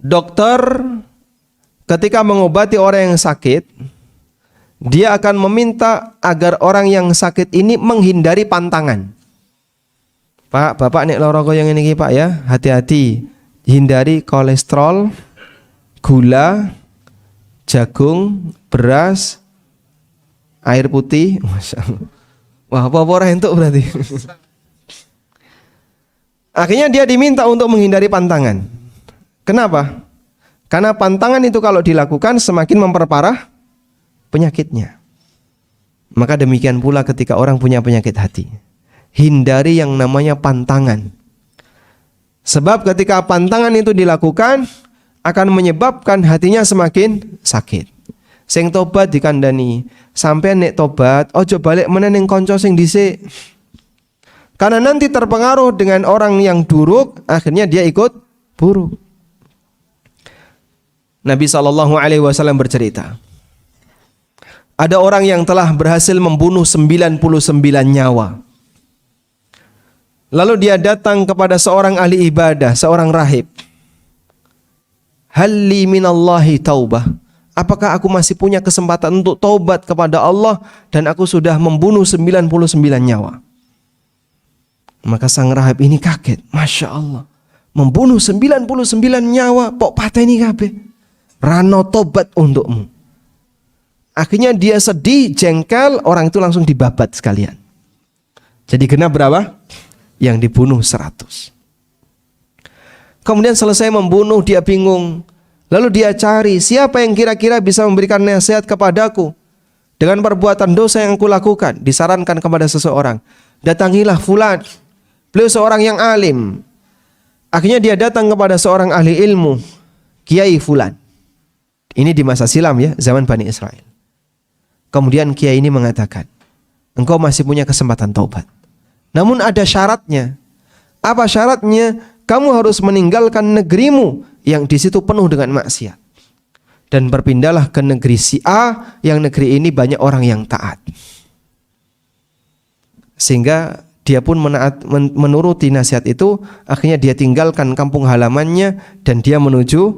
dokter ketika mengobati orang yang sakit, dia akan meminta agar orang yang sakit ini menghindari pantangan. Pak, bapak nek lara yang ini Pak ya, hati-hati, hindari kolesterol, gula, jagung, beras, air putih. Masya Allah. Wah, apa-apa entuk berarti. Akhirnya dia diminta untuk menghindari pantangan. Kenapa? Karena pantangan itu kalau dilakukan semakin memperparah penyakitnya. Maka demikian pula ketika orang punya penyakit hati, hindari yang namanya pantangan. Sebab ketika pantangan itu dilakukan akan menyebabkan hatinya semakin sakit. Sing tobat dikandani, sampai nek tobat ojo balik meneh ning kanca sing dhisik. Karena nanti terpengaruh dengan orang yang buruk, akhirnya dia ikut buruk. Nabi SAW bercerita, ada orang yang telah berhasil membunuh 99 nyawa. Lalu dia datang kepada seorang ahli ibadah, seorang rahib. Halli minallahi taubah. Apakah aku masih punya kesempatan untuk taubat kepada Allah dan aku sudah membunuh 99 nyawa? Maka sang rahib ini kaget. Masya Allah, membunuh 99 nyawa, pok pateni kabeh. Rano tobat untukmu. Akhirnya dia sedih, jengkel, orang itu langsung dibabat sekalian. Jadi genap berapa? Yang dibunuh 100. Kemudian selesai membunuh, dia bingung. Lalu dia cari siapa yang kira-kira bisa memberikan nasihat kepadaku dengan perbuatan dosa yang aku lakukan. Disarankan kepada seseorang, datangilah fulan, beliau seorang yang alim. Akhirnya dia datang kepada seorang ahli ilmu, Kiai fulan. Ini di masa silam ya, zaman Bani Israel. Kemudian Kiai ini mengatakan, engkau masih punya kesempatan taubat, namun ada syaratnya. Apa syaratnya? Kamu harus meninggalkan negerimu yang di situ penuh dengan maksiat, dan berpindahlah ke negeri si A, yang negeri ini banyak orang yang taat. Sehingga dia pun menuruti nasihat itu. Akhirnya dia tinggalkan kampung halamannya dan dia menuju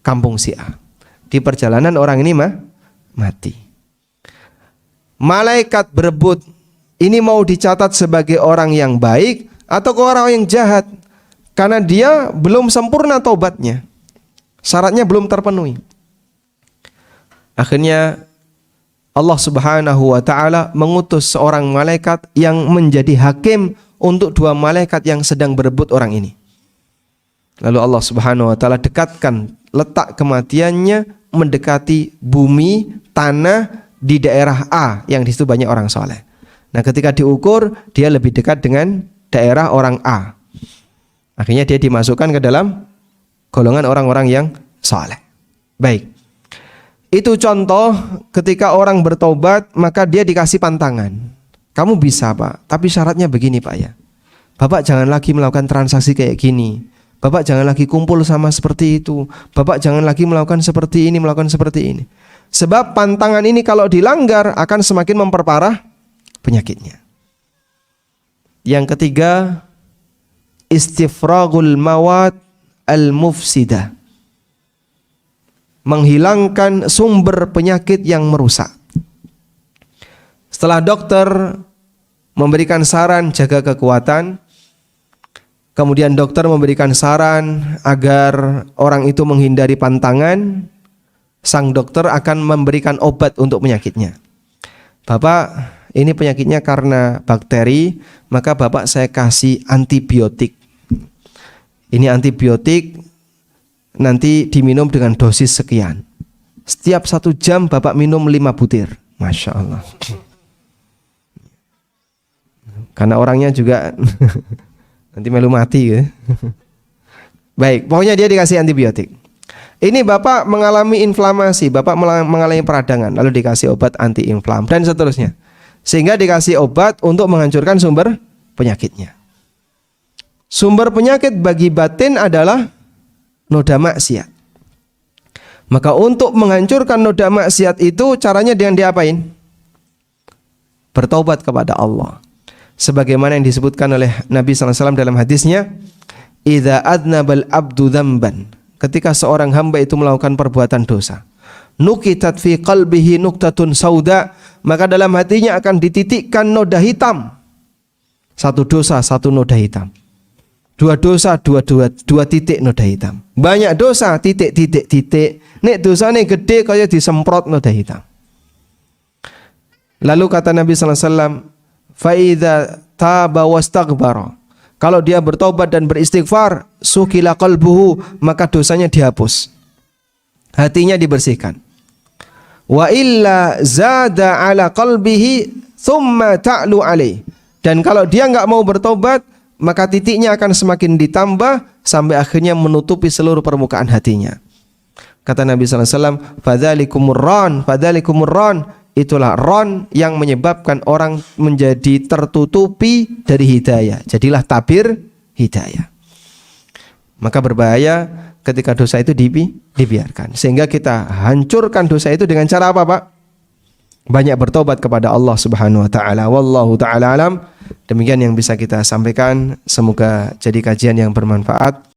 kampung si A. Di perjalanan orang ini mati. Malaikat berebut, ini mau dicatat sebagai orang yang baik atau orang yang jahat, karena dia belum sempurna taubatnya, syaratnya belum terpenuhi. Akhirnya Allah Subhanahu wa ta'ala mengutus seorang malaikat yang menjadi hakim untuk dua malaikat yang sedang berebut orang ini. Lalu Allah Subhanahu wa ta'ala dekatkan letak kematiannya mendekati bumi, tanah di daerah A yang di situ banyak orang soleh. Nah, ketika diukur dia lebih dekat dengan daerah orang A. Akhirnya dia dimasukkan ke dalam golongan orang-orang yang soleh. Baik. Itu contoh ketika orang bertobat maka dia dikasih pantangan. Kamu bisa Pak, tapi syaratnya begini Pak ya. Bapak jangan lagi melakukan transaksi kayak gini. Bapak jangan lagi kumpul sama seperti itu. Bapak jangan lagi melakukan seperti ini, melakukan seperti ini. Sebab pantangan ini kalau dilanggar akan semakin memperparah penyakitnya. Yang ketiga, istifragul mawad al-mufsidah. Menghilangkan sumber penyakit yang merusak. Setelah dokter memberikan saran jaga kekuatan, kemudian dokter memberikan saran agar orang itu menghindari pantangan, sang dokter akan memberikan obat untuk penyakitnya. Bapak, ini penyakitnya karena bakteri, maka Bapak saya kasih antibiotik. Ini antibiotik nanti diminum dengan dosis sekian. Setiap 1 jam Bapak minum 5 butir. Masya Allah. Karena orangnya juga nanti melu mati ya. Baik, pokoknya dia dikasih antibiotik. Ini Bapak mengalami inflamasi, Bapak mengalami peradangan, lalu dikasih obat anti-inflam dan seterusnya. Sehingga dikasih obat untuk menghancurkan sumber penyakitnya. Sumber penyakit bagi batin adalah noda maksiat. Maka untuk menghancurkan noda maksiat itu caranya dengan diapain? Bertaubat kepada Allah. Sebagaimana yang disebutkan oleh Nabi SAW dalam hadisnya, idza adnabal abdu dzamban, ketika seorang hamba itu melakukan perbuatan dosa, nukitat fi qalbihi nuktatun sauda, maka dalam hatinya akan dititikkan noda hitam. Satu dosa, satu noda hitam. Dua dosa, dua titik noda hitam. Banyak dosa, titik. Nek dosane gede kaya disemprot noda hitam. Lalu kata Nabi sallallahu alaihi wasallam, fa idza taba wastaghfara, kalau dia bertobat dan beristighfar, sukila qalbuhu, maka dosanya dihapus. Hatinya dibersihkan. Wa illa zada ala qalbihi thumma ta'lu alaih. Dan kalau dia enggak mau bertobat, maka titiknya akan semakin ditambah sampai akhirnya menutupi seluruh permukaan hatinya. Kata Nabi sallallahu alaihi wasallam, fadzalikumur ran, itulah ron yang menyebabkan orang menjadi tertutupi dari hidayah. Jadilah tabir hidayah. Maka berbahaya ketika dosa itu dibiarkan. Sehingga kita hancurkan dosa itu dengan cara apa, Pak? Banyak bertobat kepada Allah Subhanahu wa taala. Wallahu taala alam. Demikian yang bisa kita sampaikan, semoga jadi kajian yang bermanfaat.